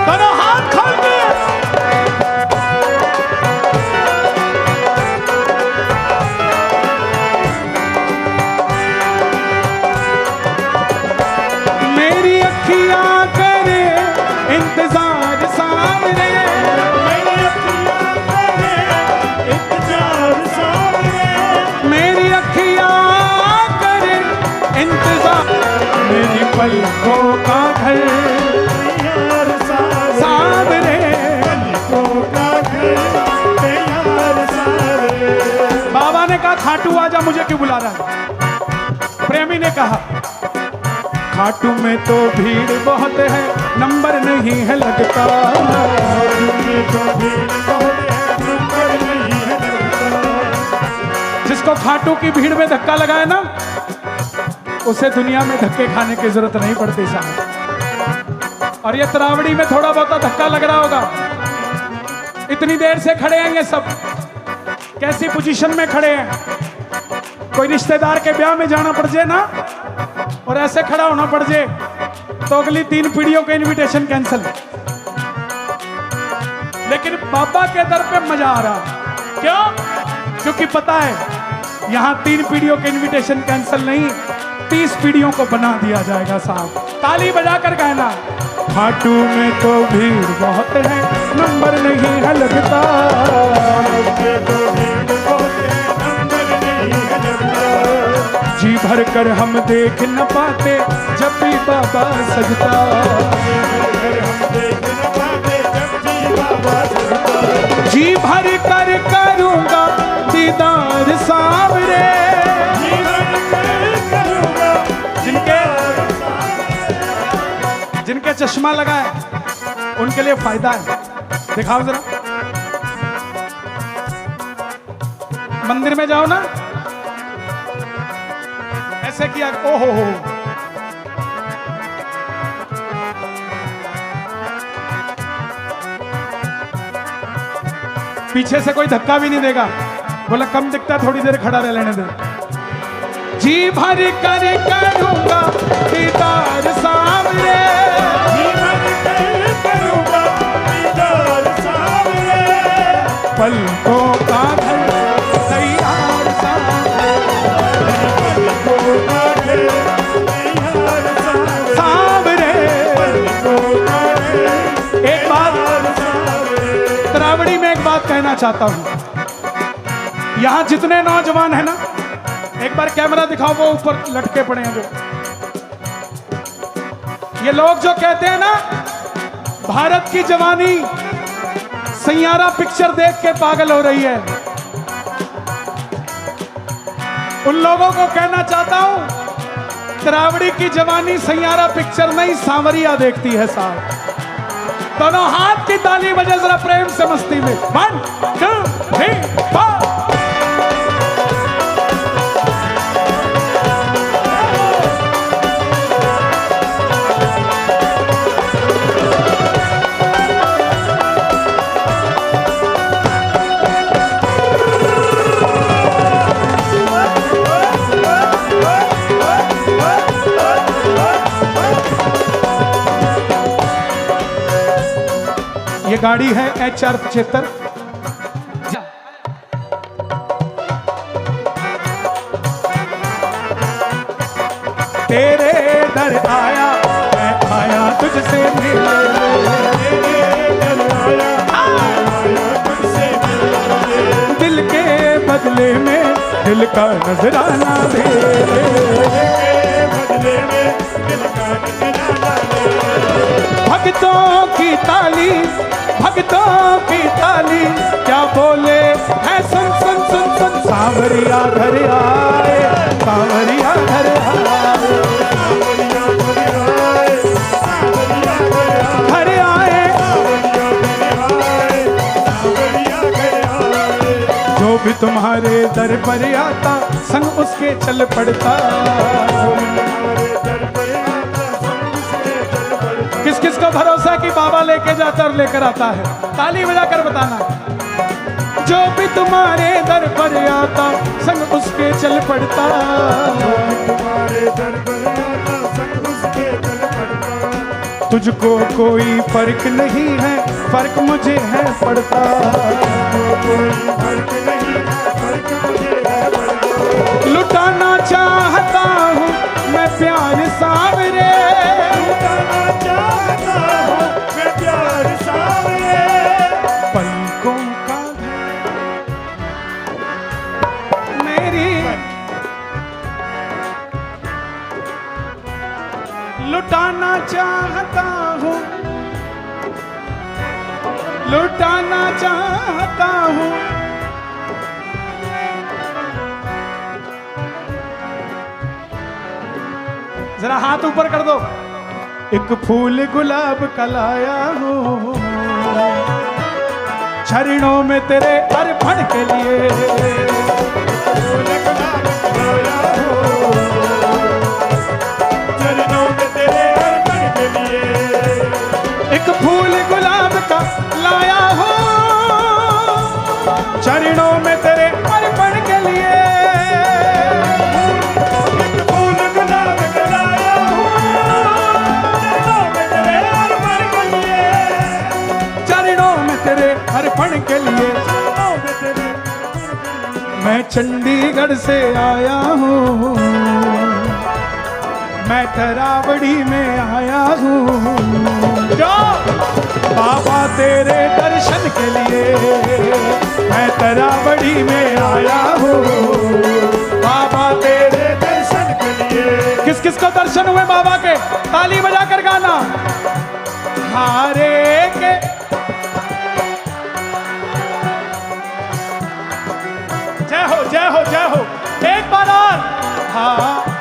दोनों हाथ खोल के मेरी अखियां करे इंतजार सामने, मेरी अखियां करे इंतजार सामने, मेरी अखियां करे इंतजार, मेरी पलकों का घर तैयार सारे, सामने। पलकों का घर तैयार सारे। बाबा ने कहा खाटू आजा, मुझे क्यों बुला रहा है? प्रेमी ने कहा खाटू में तो भीड़ बहुत है, नंबर नहीं है लगता। ये तो भीड़ बहुत है, नंबर नहीं है लगता। जिसको खाटू की भीड़ में धक्का लगाए ना, उसे दुनिया में धक्के खाने की जरूरत नहीं पड़ती साहब। और ये तरावड़ी में थोड़ा बहुत धक्का लग रहा होगा। इतनी देर से खड़े हैं ये सब, कैसी पोजीशन में खड़े हैं? कोई रिश्तेदार के ब्याह में जाना पड़ जाए ना और ऐसे खड़ा होना पड़ जाए तो अगली 3 पीढ़ियों का इनविटेशन कैंसिल। लेकिन बाबा के दर पे मजा आ रहा। क्यों? क्योंकि पता है यहां 3 पीढ़ियों के इनविटेशन कैंसिल नहीं, 30 पीढ़ियों को बना दिया जाएगा साहब। ताली बजाकर कहना खाटू में तो भीड़ बहुत है, नंबर नहीं है लगता। ये तो भीड़ बहुत है, नंबर नहीं है लगता। जी भर कर हम देख न पाते जब भी बाबा सजता। अगर हम देख न पाते जब जी बाबा सजता। जी भर कर करूंगा दीदार सामने। जीवन कर करूंगा जिनके चश्मा लगा है उनके लिए फायदा है। दिखाओ जरा, मंदिर में जाओ ना, ऐसे किया, ओहो हो। पीछे से कोई धक्का भी नहीं देगा, बोला कम दिखता, थोड़ी देर खड़ा रह लेने दे। जी भर कर करूंगा दीदार सामने, जीवन कर करूंगा दीदार सामने। पलकों का घर तैयार सामने, पलकों का घर तैयार सामने। सामने। पलकों का घर एक बात तैयार सामने। तरावड़ी में एक बात कहना चाहता हूं, यहां जितने नौजवान हैं ना, एक बार कैमरा दिखाओ, वो ऊपर लटके पड़े हैं जो, ये लोग जो कहते हैं ना भारत की जवानी सैयारा पिक्चर देख के पागल हो रही है, उन लोगों को कहना चाहता हूं तरावड़ी की जवानी सैयारा पिक्चर नहीं सांवरिया देखती है साहब। दोनों हाथ की ताली बजे जरा प्रेम से मस्ती में। 1 2 3 4। ये गाड़ी है HR 75। तेरे दर आया, मैं आया तुझसे मिलने। दिल के बदले में दिल का नजराना दे। भक्तों की ताली, भक्तों की ताली, क्या बोले है सुन सुन सुन सुन। सांवरिया घर आए, सांवरिया घर आए, घर आए। जो भी तुम्हारे दर पर आता, संग उसके चल पड़ता। किस किस को भरोसा कि बाबा लेके जाता और लेकर आता है? ताली बजाकर बताना। जो भी तुम्हारे दर पर आता संग उसके चल पड़ता, तुम्हारे दर पर आता संग उसके चल पड़ता। तुझको कोई फर्क नहीं है, फर्क मुझे है पड़ता। कोई फर्क नहीं है, फर्क मुझे है पड़ता। लुटाना चाहता हूँ मैं प्यार सावरे, लुटाना चाहता हूँ मैं प्यार सावरे। पलकों का मेरी लुटाना चाहता हूँ, लुटाना चाहता हूँ। जरा हाथ ऊपर कर दो। एक फूल गुलाब का लाया हूँ चरणों में तेरे अर्पण के लिए। फूल गुलाब लाया हूँ चरणों में तेरे अर्पण के लिए। एक फूल गुलाब का लाया हूँ चरणों में तेरे अर्पण के लिए। एक फूल गुलाब का लाया हूँ चरणों में तेरे अर्पण के लिए। चरणों में तेरे अर्पण के लिए। चरणों में तेरे मैं चंडीगढ़ से आया हूँ, मैं तरावड़ी में आया हूँ बाबा तेरे दर्शन के लिए। मैं तरावड़ी में आया हूँ बाबा तेरे दर्शन के लिए। किस किस को दर्शन हुए बाबा के? ताली बजाकर गाना। हारे के जय हो जय हो जय हो। एक बार और। हाँ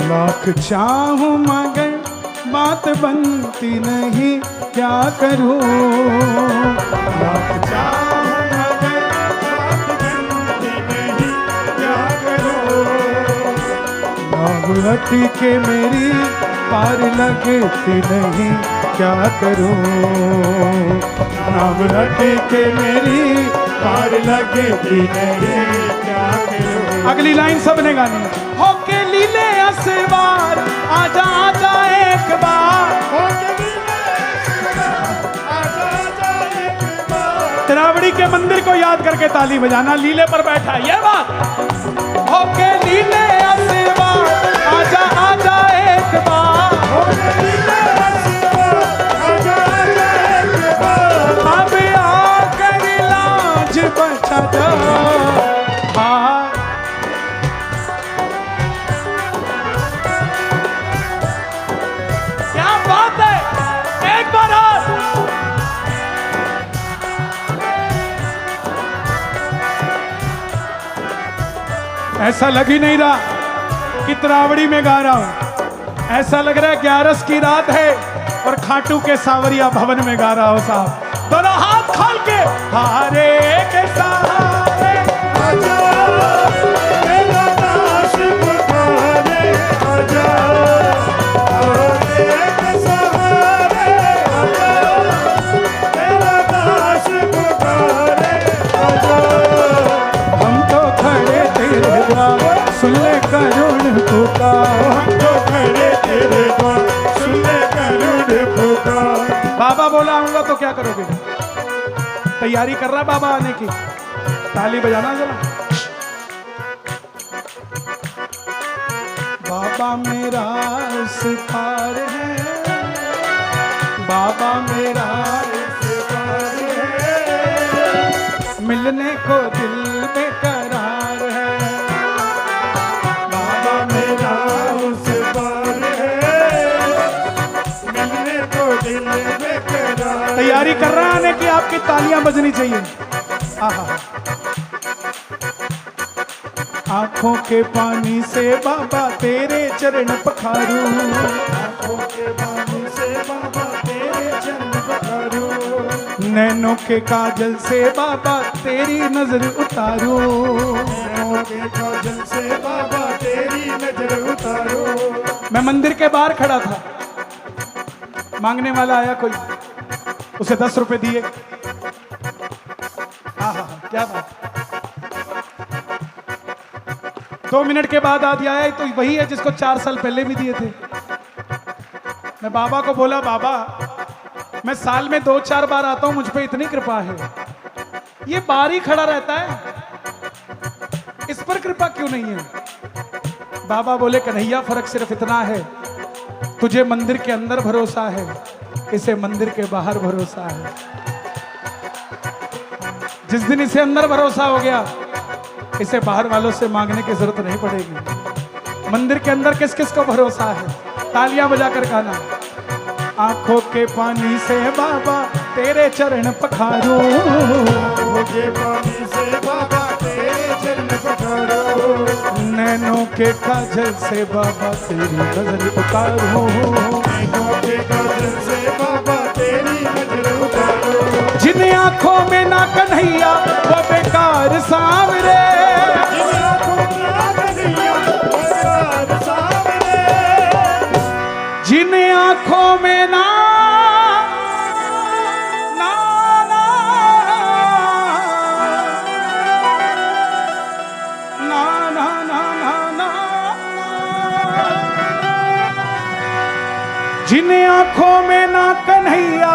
लाख चाहूं मगर बात बनती नहीं, क्या करूं? लाख चाहूं मगर बात बनती नहीं, क्या करूं? नागुरती के मेरी पार लगती नहीं, क्या करूं? नागुरती के मेरी पार लगती नहीं, क्या करूं? अगली लाइन सबने गानी। होके लीले असवार आजा आजा एक बार, तरावड़ी के मंदिर को याद करके ताली बजाना। लीले पर बैठा है ये बात। होके लीले असवार आजा आजा एक बार, अब आकर लाज बचा जा। क्या बात है, एक बार और। ऐसा लग ही नहीं रहा कि तरावड़ी में गा रहा हूं, ऐसा लग रहा है 11 की रात है और खाटू के सावरिया भवन में गा रहा हूं साहब। दोनों हाथ खोल के हारे के सहारे आजा मेरा दास पुकारे, आजा हारे के सहारे, आजा मेरा दास पुकारे, आजा। हम तो खड़े तेरे द्वार सुन ले करुण पुकार, हम तो खड़े तेरे द्वार सुन ले करुण पुकार। बाबा बोला आऊंगा तो क्या करोगे? तैयारी कर रहा बाबा आने की, ताली बजाना जरा। बाबा मेरा इस पार है, बाबा मेरा इस पार है, मिलने को दिल बेकरार है, बाबा मेरा उस पार है, मिलने को दिल बेकरार। तैयारी कर रहा है आने की, आपकी तालियां बजनी चाहिए। आहा आंखों के पानी से बाबा तेरे चरण पखारूं, आंखों के पानी से बाबा तेरे चरण पखारूं, नैनों के काजल से बाबा तेरी नजर उतारूं, नैनों के काजल से बाबा तेरी नजर उतारूं। मैं मंदिर के बाहर खड़ा था, मांगने वाला आया कोई, उसे 10 रुपए दिए। हाँ, क्या बात। 2 मिनट के बाद आदि आया तो वही है जिसको 4 साल पहले भी दिए थे। मैं बाबा को बोला, बाबा मैं साल में 2-4 बार आता हूं, मुझ पे इतनी कृपा है, ये बाहर ही खड़ा रहता है, इस पर कृपा क्यों नहीं है? बाबा बोले, कन्हैया फर्क सिर्फ इतना है, तुझे मंदिर के अंदर भरोसा है, इसे मंदिर के बाहर भरोसा है। जिस दिन इसे अंदर भरोसा हो गया, इसे बाहर वालों से मांगने की जरूरत नहीं पड़ेगी। मंदिर के अंदर किस किस को भरोसा है? तालियां बजाकर गाना। आंखों के पानी से बाबा तेरे चरण पखारूं, आंखों के पानी से बाबा तेरे चरण पखारूं, नैनों के काजल से बाबा तेरी नजर उतारूं, नैनों के काजल से बाबा तेरी नजर उतारूं। जिन आंखों में ना कन्हैया वो बेकार सांवरे, जिन आंखों में ना ना ना ना ना ना ना ना, जिन आंखों में ना कन्हैया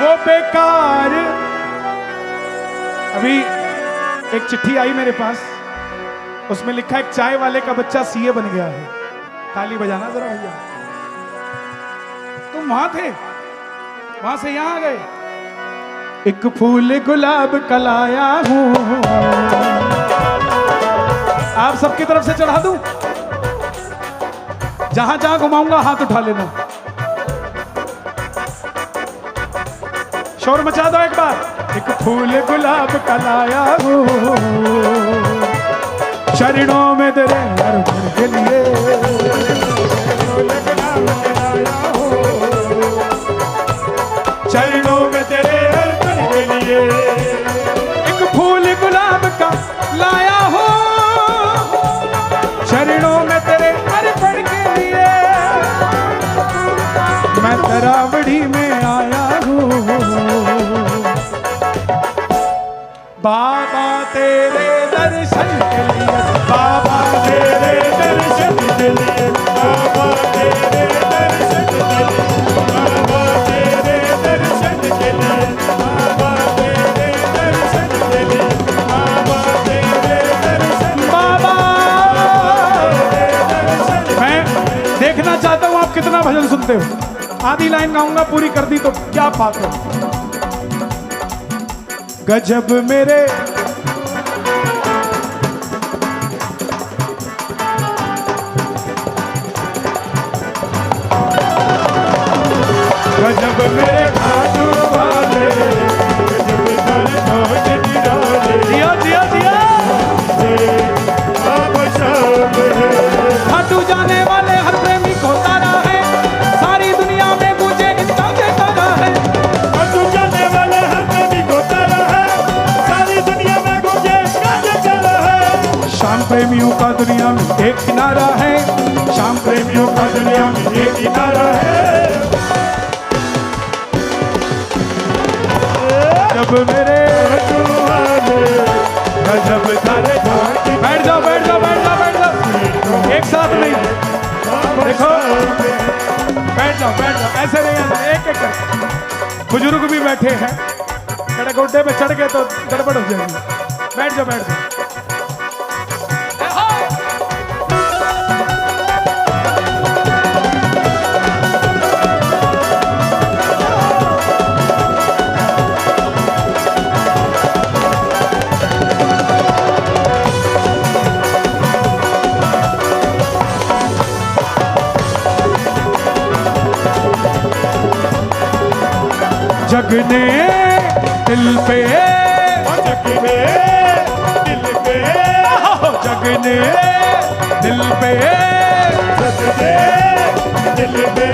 वो बेकार। अभी एक चिट्ठी आई मेरे पास, उसमें लिखा एक चाय वाले का बच्चा सीए बन गया है। ताली बजाना जरा भैया। तुम वहां थे, वहां से यहां आ गए। एक फूल गुलाब कलाया हूं, आप सबकी तरफ से चढ़ा दूं, जहां जहां घुमाऊंगा हाथ उठा लेना। शोर मचा दो एक बार। एक फूल गुलाब कलाया हूं, चरणों में तेरे अर्पण के लिए, चरणों में तेरे अर्पण के लिए। एक फूल गुलाब का लाया हो, चरणों में तेरे अर्पण के लिए, मैं तरावड़ी में आया हूँ, बाबा तेरे दर्शन के लिए, बाबा तेरे दर्शन के लिए, बाबा तेरे दर्शन के लिए, बाबा तेरे दर्शन के लिए, बाबा तेरे दर्शन के लिए, बाबा तेरे दर्शन। बाबा मैं देखना चाहता हूँ आप कितना भजन सुनते हो। आधी लाइन गाऊंगा, पूरी कर दी तो क्या बात है। गजब मेरे गजब मेरे खाटू वाले, गजब कर खोज निराले, दिया दिया दिया आप सब खाटू जाने वाले हर प्रेमी को तारा है, सारी दुनिया में मुझे इनका जयकारा है। खाटू जाने वाले हर प्रेमी को तारा है, सारी दुनिया में मुझे इसका जयकारा है। शाम प्रेमियों का दुनिया में एक किनारा है, शाम प्रेमियों का दुनिया में एक किनारा है। जब मेरे गजब तारे बैठ जाओ बैठ जाओ बैठ जाओ बैठ जाओ, एक साथ नहीं, देखो बैठ जाओ ऐसे नहीं आना, एक एक करके। बुजुर्ग भी बैठे हैं, खड़े गोड्डे पे चढ़ गए तो गड़बड़ हो जाएगी। बैठ जाओ बैठ जाओ। जग ने दिल पे, जग ने दिल पे पे जगने दिल पे सजदे दिल पे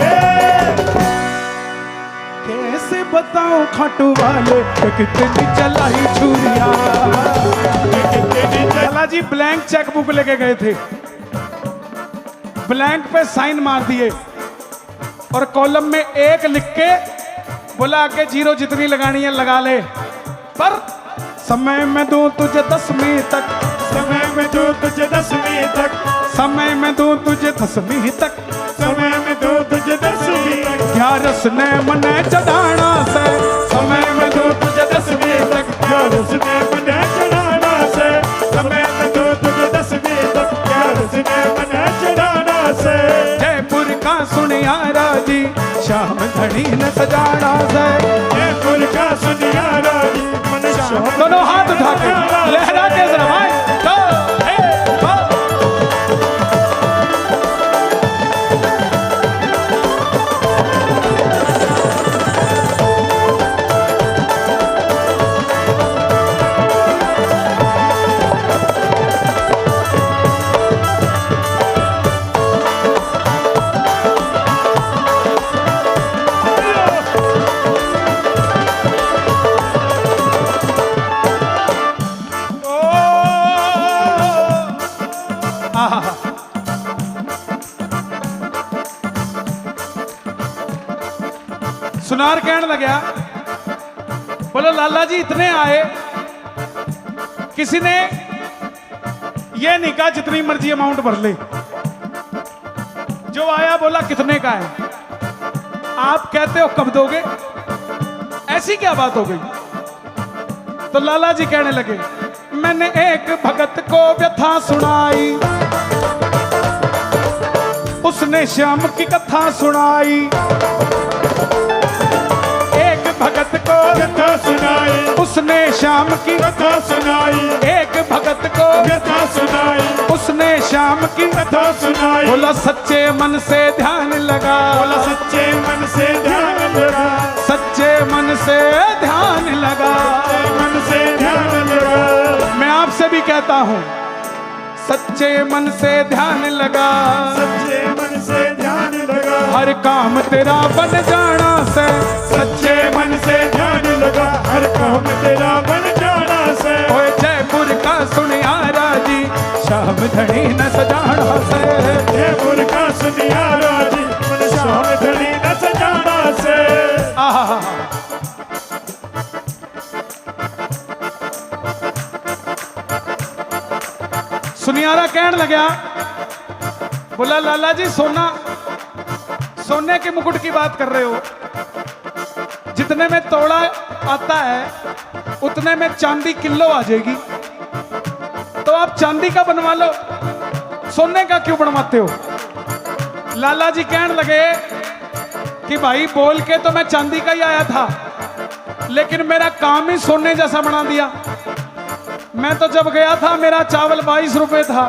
कैसे बताऊं खाटू वाले कि कितनी चलाई छुरिया। लाला जी ब्लैंक चेक बुक लेके गए थे, ब्लैंक पे साइन मार दिए और कॉलम में 1 लिख के बोला के 0 जितनी लगानी है लगा ले, पर समय में दूं तुझे 10वीं तक, समय में दो तुझे 10वीं तक, समय में दूं तुझे 10वीं तक, समय में दो तुझे 10वीं तक, 11 ने मने चढ़ाना से, समय में दूं तुझे 10वीं तक, 11 ने मने चढ़ाना से, समय में दो तुझे 10वीं तक, 11 ने मने चढ़ाना से। जयपुर का सुनियारा जी शाम घड़ी न सजाना से। जयपुर का सुनियारा जी मन शाम दोनों हाथ उठा के लहरा के जरा भाई तो, वाह। सुनार कहने लगा, बोलो लाला जी इतने आए, किसी ने ये नहीं कहा जितनी मर्जी अमाउंट भर ले, जो आया बोला कितने का है, आप कहते हो कब दोगे, ऐसी क्या बात हो गई। तो लाला जी कहने लगे, मैंने एक भगत को व्यथा सुनाई, उसने श्याम की कथा सुनाई, भगत को कथा सुनाई, उसने श्याम की कथा सुनाई, एक भगत को कथा सुनाई, उसने श्याम की कथा सुनाई। बोला सच्चे मन से ध्यान लगा, बोला सच्चे मन से ध्यान लगा, सच्चे मन से ध्यान लगा, मन से ध्यान लगा। मैं आपसे भी कहता हूँ सच्चे मन से ध्यान लगा, सच्चे मन से ध्यान लगा, हर काम तेरा बन जाना से, सच्चे मन से ध्यान लगा, हर काम तेरा बन जाना से। ओए जयपुर का सुनियारा जी शाम धड़ी न सजाना से, जयपुर का सुनियारा जी मन शाम धड़ी न सजाना से। आहा सुनियारा कहने लगा, बोला लाला जी सोने के मुकुट की बात कर रहे हो, जितने में तोड़ा आता है उतने में चांदी किलो आ जाएगी, तो आप चांदी का बनवा लो, सोने का क्यों बनवाते हो। लाला जी कहने लगे कि भाई बोल के तो मैं चांदी का ही आया था, लेकिन मेरा काम ही सोने जैसा बना दिया। मैं तो जब गया था मेरा चावल 22 रुपए था,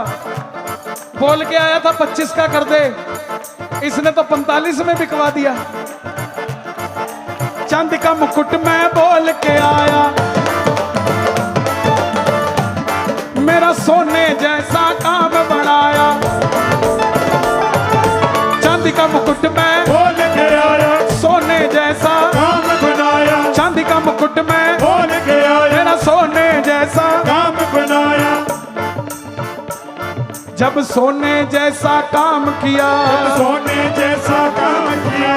बोल के आया था 25 का कर दे, इसने तो 45 में बिकवा दिया। चांदी का मुकुट मैं बोल के आया, मेरा सोने जैसा काम बनाया। चांदी का मुकुट मैं बोल के आया, सोने जैसा काम बनाया। चांदी का मुकुट मैं बोल के आया, मेरा सोने जैसा काम बनाया। जब सोने जैसा काम किया, सोने जैसा काम किया,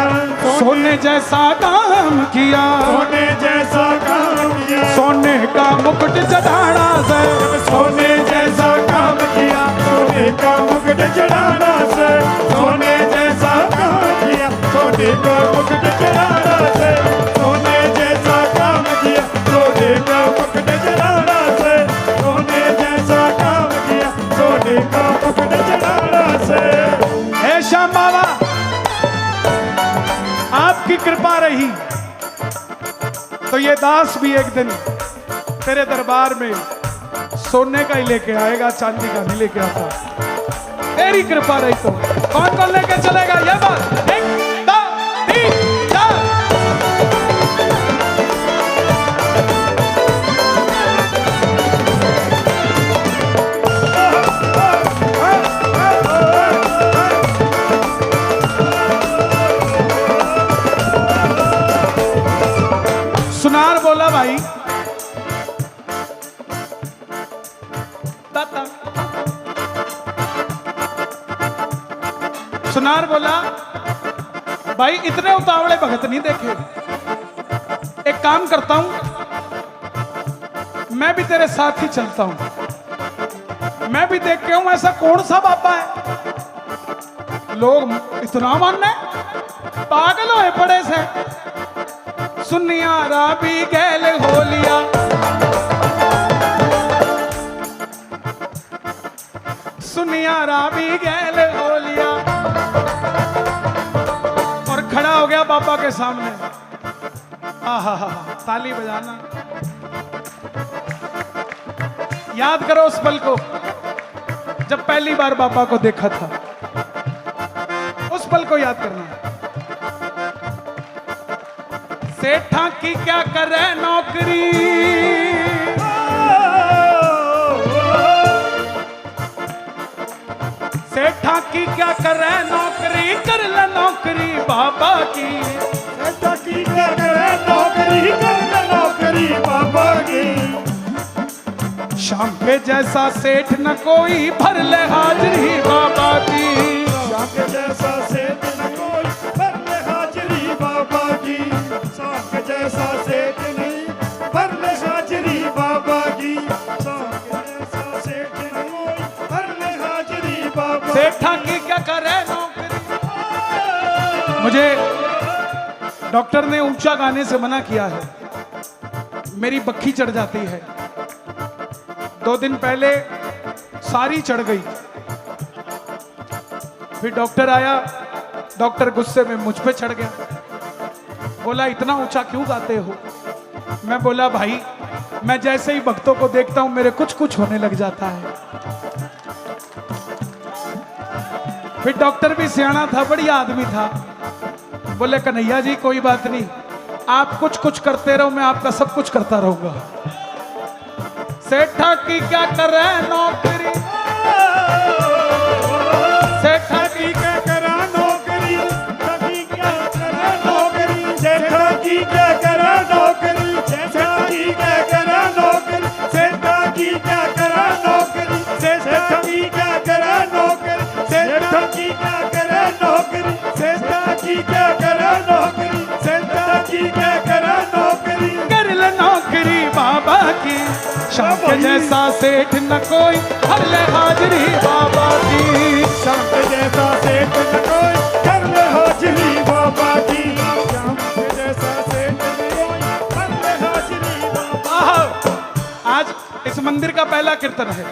सोने जैसा काम किया, सोने जैसा काम किया, सोने का मुकुट चढ़ाना से, सोने जैसा काम किया, सोने का मुकुट चढ़ाना से। सोने जैसा काम किया, सोने का मुकुट चढ़ाना से। सोने जैसा काम किया, सोने का मुकुट चढ़ाना से। सोने जैसा काम किया, सोने का मुकुट चढ़ाना से। हे श्याम बाबा, आपकी कृपा रही तो ये दास भी एक दिन तेरे दरबार में सोने का ही लेके आएगा, चांदी का नहीं लेके आता। तेरी कृपा रही तो कौन कौन लेके चलेगा ये बात। 1 2 3 4 बोल भाई दाता। सुनार बोला भाई इतने उतावले भगत नहीं देखे, एक काम करता हूं मैं भी तेरे साथ ही चलता हूं, मैं भी देख के हूं ऐसा कौन सा बाबा है लोग इतना मानने पागल होए पड़े से। सुनियारा भी गैल हो लिया, सुनियारा भी गैल हो लिया और खड़ा हो गया बाबा के सामने। आहा ताली बजाना, याद करो उस पल को जब पहली बार बाबा को देखा था, उस पल को याद करना। सेठा की क्या करे नौकरी, सेठा की क्या करे नौकरी, कर ले नौकरी बाबा की। सेठा की क्या करे नौकरी, कर ले नौकरी बाबा की। शाम के जैसा सेठ न कोई, भर ले हाजरी बाबा की। शाम के जैसा सेठ न कोई, भर ले हाजरी बाबा की। शाम के जैसा सेठ नहीं, भर ले हाजरी बाबा की। शाम के जैसा सेठ नहीं कोई, भर ले हाजरी बाबा। सेठा की क्या करे नौकरी। मुझे डॉक्टर ने ऊंचा गाने से मना किया है, मेरी बक्खी चढ़ जाती है। 2 दिन पहले सारी चढ़ गई, फिर डॉक्टर आया, डॉक्टर गुस्से में मुझ पे चढ़ गया, बोला इतना ऊंचा क्यों गाते हो। मैं बोला भाई मैं जैसे ही भक्तों को देखता हूं मेरे कुछ कुछ होने लग जाता है। फिर डॉक्टर भी सियाना था, बढ़िया आदमी था, बोले कन्हैया जी कोई बात नहीं, आप कुछ कुछ करते रहो, मैं आपका सब कुछ करता रहूंगा। सेठा की क्या करे नौकरी, सेठा की क्या करा नौकरी, सभी क्या करा नौकरी। सेठा की क्या करा नौकरी, सेठा की क्या करा नौकरी। सेठा की क्या करा नौकरी, सेठा की क्या करा नौकरी। सेठा की क्या करा नौकरी, सेठा की क्या करा नौकरी। सेठा की क्या करा नौकरी, कर ले नौकरी बाबा की। शाम के जैसा सेठ न कोई, भर ले हाजरी बाबा की। शाम के जैसा सेठ न कोई, कर ले हाजरी बाबा की। शाम के जैसा सेठ न कोई, कर ले हाजरी बाबा। आज इस मंदिर का पहला कीर्तन है,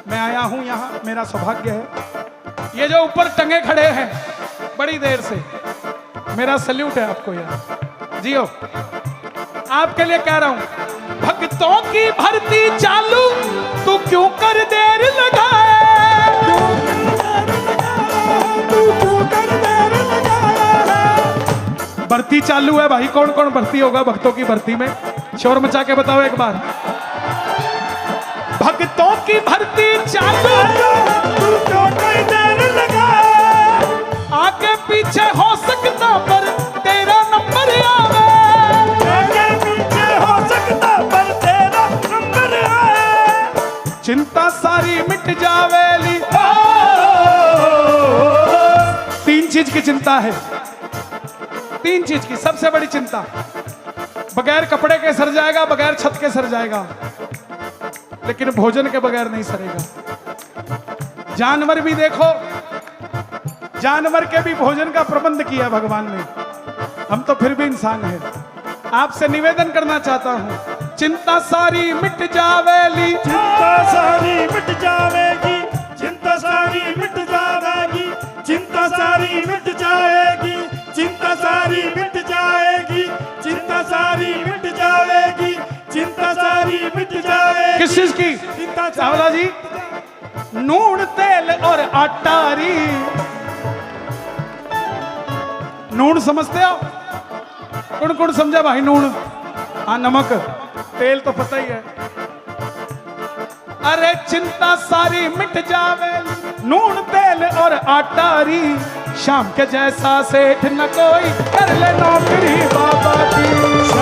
मैं आया हूं यहाँ, मेरा सौभाग्य है। ये जो ऊपर टंगे खड़े हैं बड़ी देर से, मेरा सल्यूट है आपको यार, जियो। आपके लिए कह रहा हूं, भक्तों की भर्ती चालू, तू क्यों कर देर लगाए। भर्ती चालू है भाई, कौन कौन भर्ती होगा भक्तों की भर्ती में, शोर मचा के बताओ एक बार। भक्तों की भर्ती चालू, तू क्यों कर देर लगाए। आगे पीछे हो सकता पर तेरा नंबर आवे। आगे पीछे हो सकता पर तेरा नंबर आए। चिंता सारी मिट जावेली। 3 चीज की चिंता है, 3 चीज की सबसे बड़ी चिंता, बगैर कपड़े के सर जाएगा, बगैर छत के सर जाएगा, लेकिन भोजन के बगैर नहीं सरेगा। जानवर भी देखो, जानवर के भी भोजन का प्रबंध किया भगवान ने, हम तो फिर भी इंसान हैं। आपसे निवेदन करना चाहता हूं, चिंता सारी मिट जावेली। चिंता सारी मिट जाएगी, चिंता सारी मिट जाएगी। चिंता सारी मिट जाएगी, चिंता सारी मिट जाएगी। चिंता सारी मिट जाएगी, चिंता सारी मिट जाएगी। किस चीज की? चावला जी, नून तेल और आटारी। नून समझते हो? कौन कौन समझा भाई नून? हाँ नमक, तेल तो पता ही है। अरे चिंता सारी मिट जावे, नून तेल और आटारी। शाम के जैसा सेठ न कोई, कर ले नौकरी बाबा की।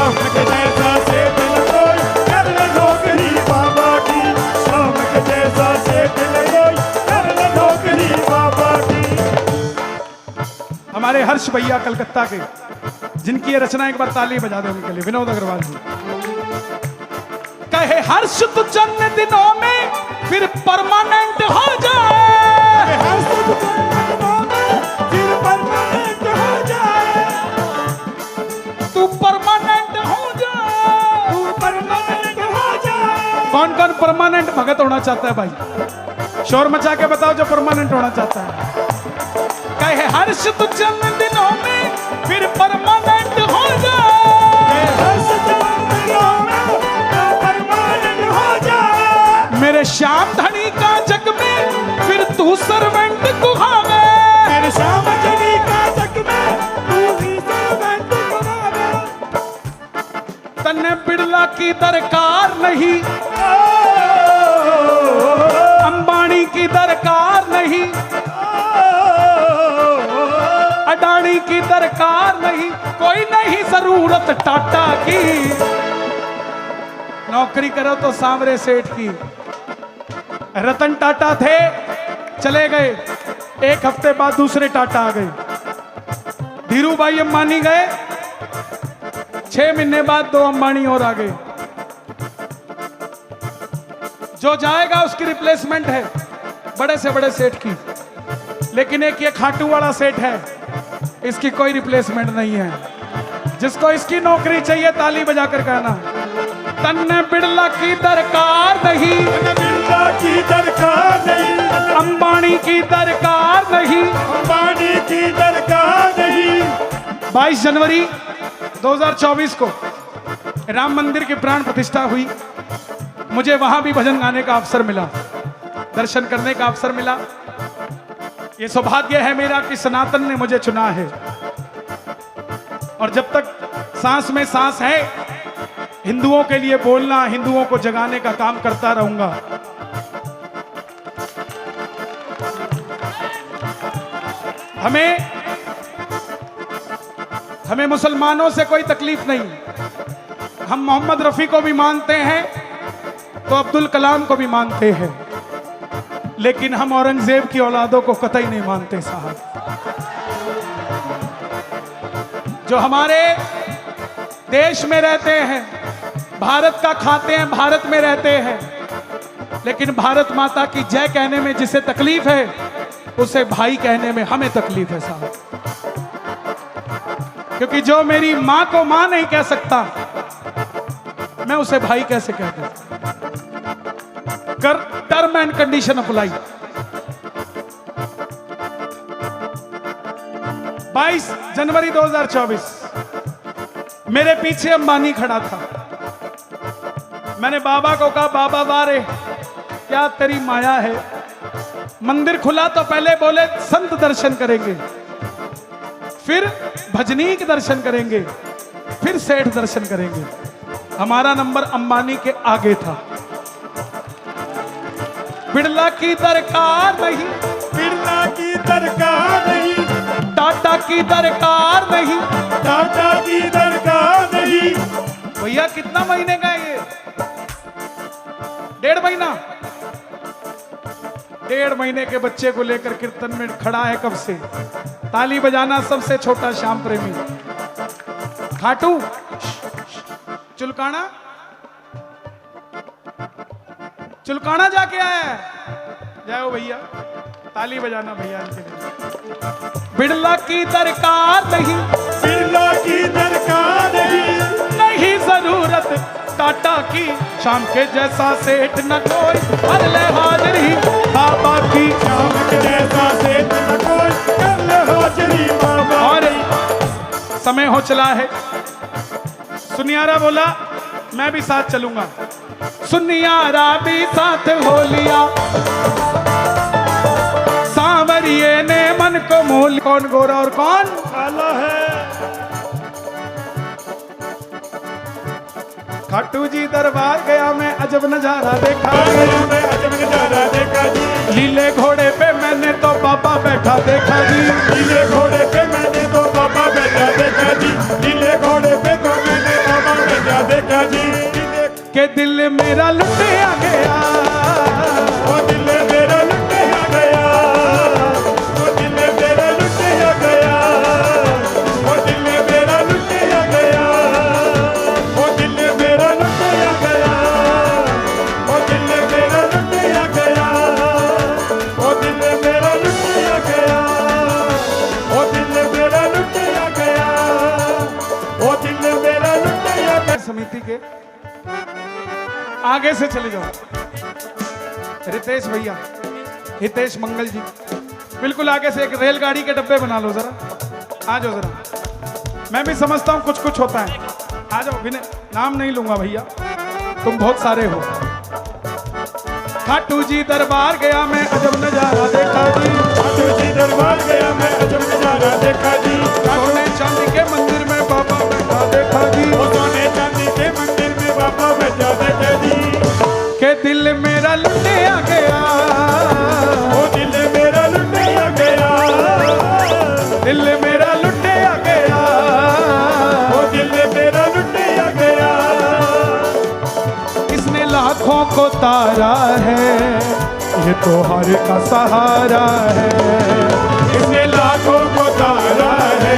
शाम के जैसा सेठ न कोई कर ले नौकरी बाबा की, शाम के जैसा सेठ न कोई कर ले नौकरी बाबा की। हमारे हर्ष भैया कलकत्ता के, जिनकी ये रचना एक बार ताली बजा दो उनके लिए, विनोद अग्रवाल जी। कहे हर्ष तू चंद दिनों में फिर परमानेंट हो जाए, हर्ष तू चंद दिनों में फिर परमानेंट हो जाए, तू परमानेंट हो जाए, तू परमानेंट हो जाए। कौन कौन परमानेंट भगत होना चाहता है भाई? शोर मचा के बताओ जो परमानेंट होना चाहता है। कहे हर्ष तू चंद दिनों में फिर परमानेंट हो जाए, हर्ष तू चंद दिनों में फिर परमानेंट हो जाए। मेरे श्याम धनी का जग में फिर तू सर्वेंट कुहावे, मेरे श्याम धनी का जग में तू ही सर्वेंट कुहावे। तन्ने बिड़ला की दरकार नहीं, अंबानी की दरकार नहीं, अडानी की दरकार नहीं, कोई नहीं जरूरत टाटा की। नौकरी करो तो सांवरे सेठ की। रतन टाटा थे, चले गए, एक हफ्ते बाद दूसरे टाटा आ गए। धीरू भाई अंबानी गए, 6 महीने बाद 2 अंबानी और आ गए। जो जाएगा उसकी रिप्लेसमेंट है बड़े से बड़े सेठ की, लेकिन एक ये खाटू वाला सेठ है, इसकी कोई रिप्लेसमेंट नहीं है। जिसको इसकी नौकरी चाहिए ताली बजाकर कहना, तन्ने बिड़ला की दरकार नहीं, बिरला की दरकार नहीं, अंबानी की दरकार नहीं, अंबानी की दरकार नहीं। 22 जनवरी 2024 को राम मंदिर की प्राण प्रतिष्ठा हुई। मुझे वहां भी भजन गाने का अवसर मिला, दर्शन करने का अवसर मिला। ये सौभाग्य है मेरा कि सनातन ने मुझे चुना है, और जब तक सांस में सांस है हिंदुओं के लिए बोलना, हिंदुओं को जगाने का काम करता रहूंगा। हमें मुसलमानों से कोई तकलीफ नहीं। हम मोहम्मद रफी को भी मानते हैं तो अब्दुल कलाम को भी मानते हैं, लेकिन हम औरंगजेब की औलादों को कतई नहीं मानते साहब। जो हमारे देश में रहते हैं, भारत का खाते हैं, भारत में रहते हैं, लेकिन भारत माता की जय कहने में जिसे तकलीफ है उसे भाई कहने में हमें तकलीफ है साहब। क्योंकि जो मेरी मां को मां नहीं कह सकता, मैं उसे भाई कैसे कह दूं? कर टर्म एंड कंडीशन अप्लाई। 22 जनवरी 2024 मेरे पीछे अंबानी खड़ा था। मैंने बाबा को कहा, बाबा वारे क्या तेरी माया है। मंदिर खुला तो पहले बोले संत दर्शन करेंगे, फिर भजनीक दर्शन करेंगे, फिर सेठ दर्शन करेंगे। हमारा नंबर अंबानी के आगे था। बिड़ला की दरकार नहीं, बिरला की दरकार नहीं, टाटा की दरकार नहीं, टाटा की दरकार नहीं। भैया कितना महीने का है ये? 1.5 महीना। 1.5 महीने के बच्चे को लेकर कीर्तन में खड़ा है कब से। ताली बजाना सबसे छोटा श्याम प्रेमी। खाटू चुलकाना, चुलकाना जाके आया है। जाओ भैया, ताली बजाना भैया इनके लिए। बिड़ला की दरकार नहीं, बिरला की दरकार नहीं, नहीं जरूरत टाटा की, शाम के जैसा सेठ न कोई, हर ले हाजरी बाबा की। शाम के जैसा सेठ न कोई कर ले हाजरी बाबा। और समय हो चला है। सुनियारा बोला मैं भी साथ चलूंगा। सुनियारा भी साथ हो लिया, सांवरिये ने मन को मोल। कौन गोरा और कौन काला है। खाटू जी दरबार गया मैं, अजब नजारा देखा। मैं अजब नजारा देखा जी, लीले घोड़े पे मैंने तो बाबा बैठा देखा जी। नीले घोड़े पे मैंने तो बाबा बैठा देखा जी, नीले घोड़े पे तो मैंने बाबा के दिल मेरा लुटिया गया, ओ दिल मेरा लुटिया गया, ओ दिल मेरा लुटिया गया, ओ दिल मेरा लुटिया गया, ओ दिल मेरा लुटिया गया, ओ दिल मेरा लुटिया गया, ओ दिल मेरा लुटिया गया, ओ दिल मेरा लुटिया गया, ओ दिल मेरा लुटिया गया। समिति के आगे से चले जाओ। रितेश भैया, हितेश मंगल जी, बिल्कुल आगे से एक रेलगाड़ी के डब्बे बना लो जरा, आ जाओ जरा। मैं भी समझता हूं कुछ कुछ होता है, आ जाओ। बिना नाम नहीं लूंगा भैया, तुम बहुत सारे हो। खाटू जी दरबार गया मैं अजब नजारा देखा जी, खाटू जी दरबार गया मैं अजब नजारा देखा जी, सोने चांदी के मंदिर में बाबा बैठा देखा जी, वो सोने चांदी के मंदिर में बाबा बैठा देखा जी, के दिल मेरा लुटिया गया, ओ दिल मेरा लुटिया गया, दिल मेरा लुटिया गया, ओ दिल मेरा लुटिया गया, इसने लाखों को तारा है, ये तो हर का सहारा है, इसने लाखों को तारा है,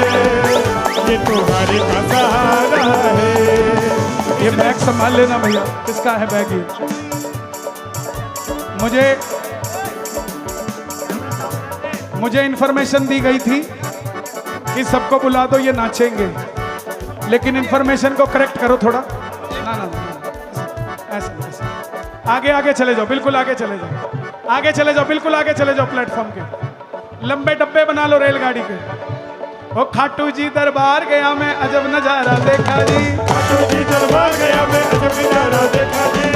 ये तुम्हारे का सहारा है। ये बैग संभाल लेना भैया, किसका है बैग ये? मुझे इंफॉर्मेशन दी गई थी कि सबको बुला दो, ये नाचेंगे, लेकिन इंफॉर्मेशन को करेक्ट करो थोड़ा। ना ना ना, ऐसा आगे आगे चले जाओ, बिल्कुल आगे चले जाओ, आगे चले जाओ, बिल्कुल आगे चले जाओ। प्लेटफॉर्म के लंबे डब्बे बना लो रेलगाड़ी के। ओ खाटू जी दरबार गया मैं अजब नजारा देखा जी, खाटू जी दरबार गया मैं अजब नजारा देखा जी,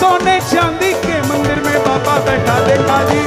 सोने चांदी के मंदिर में बाबा बैठा देखा जी,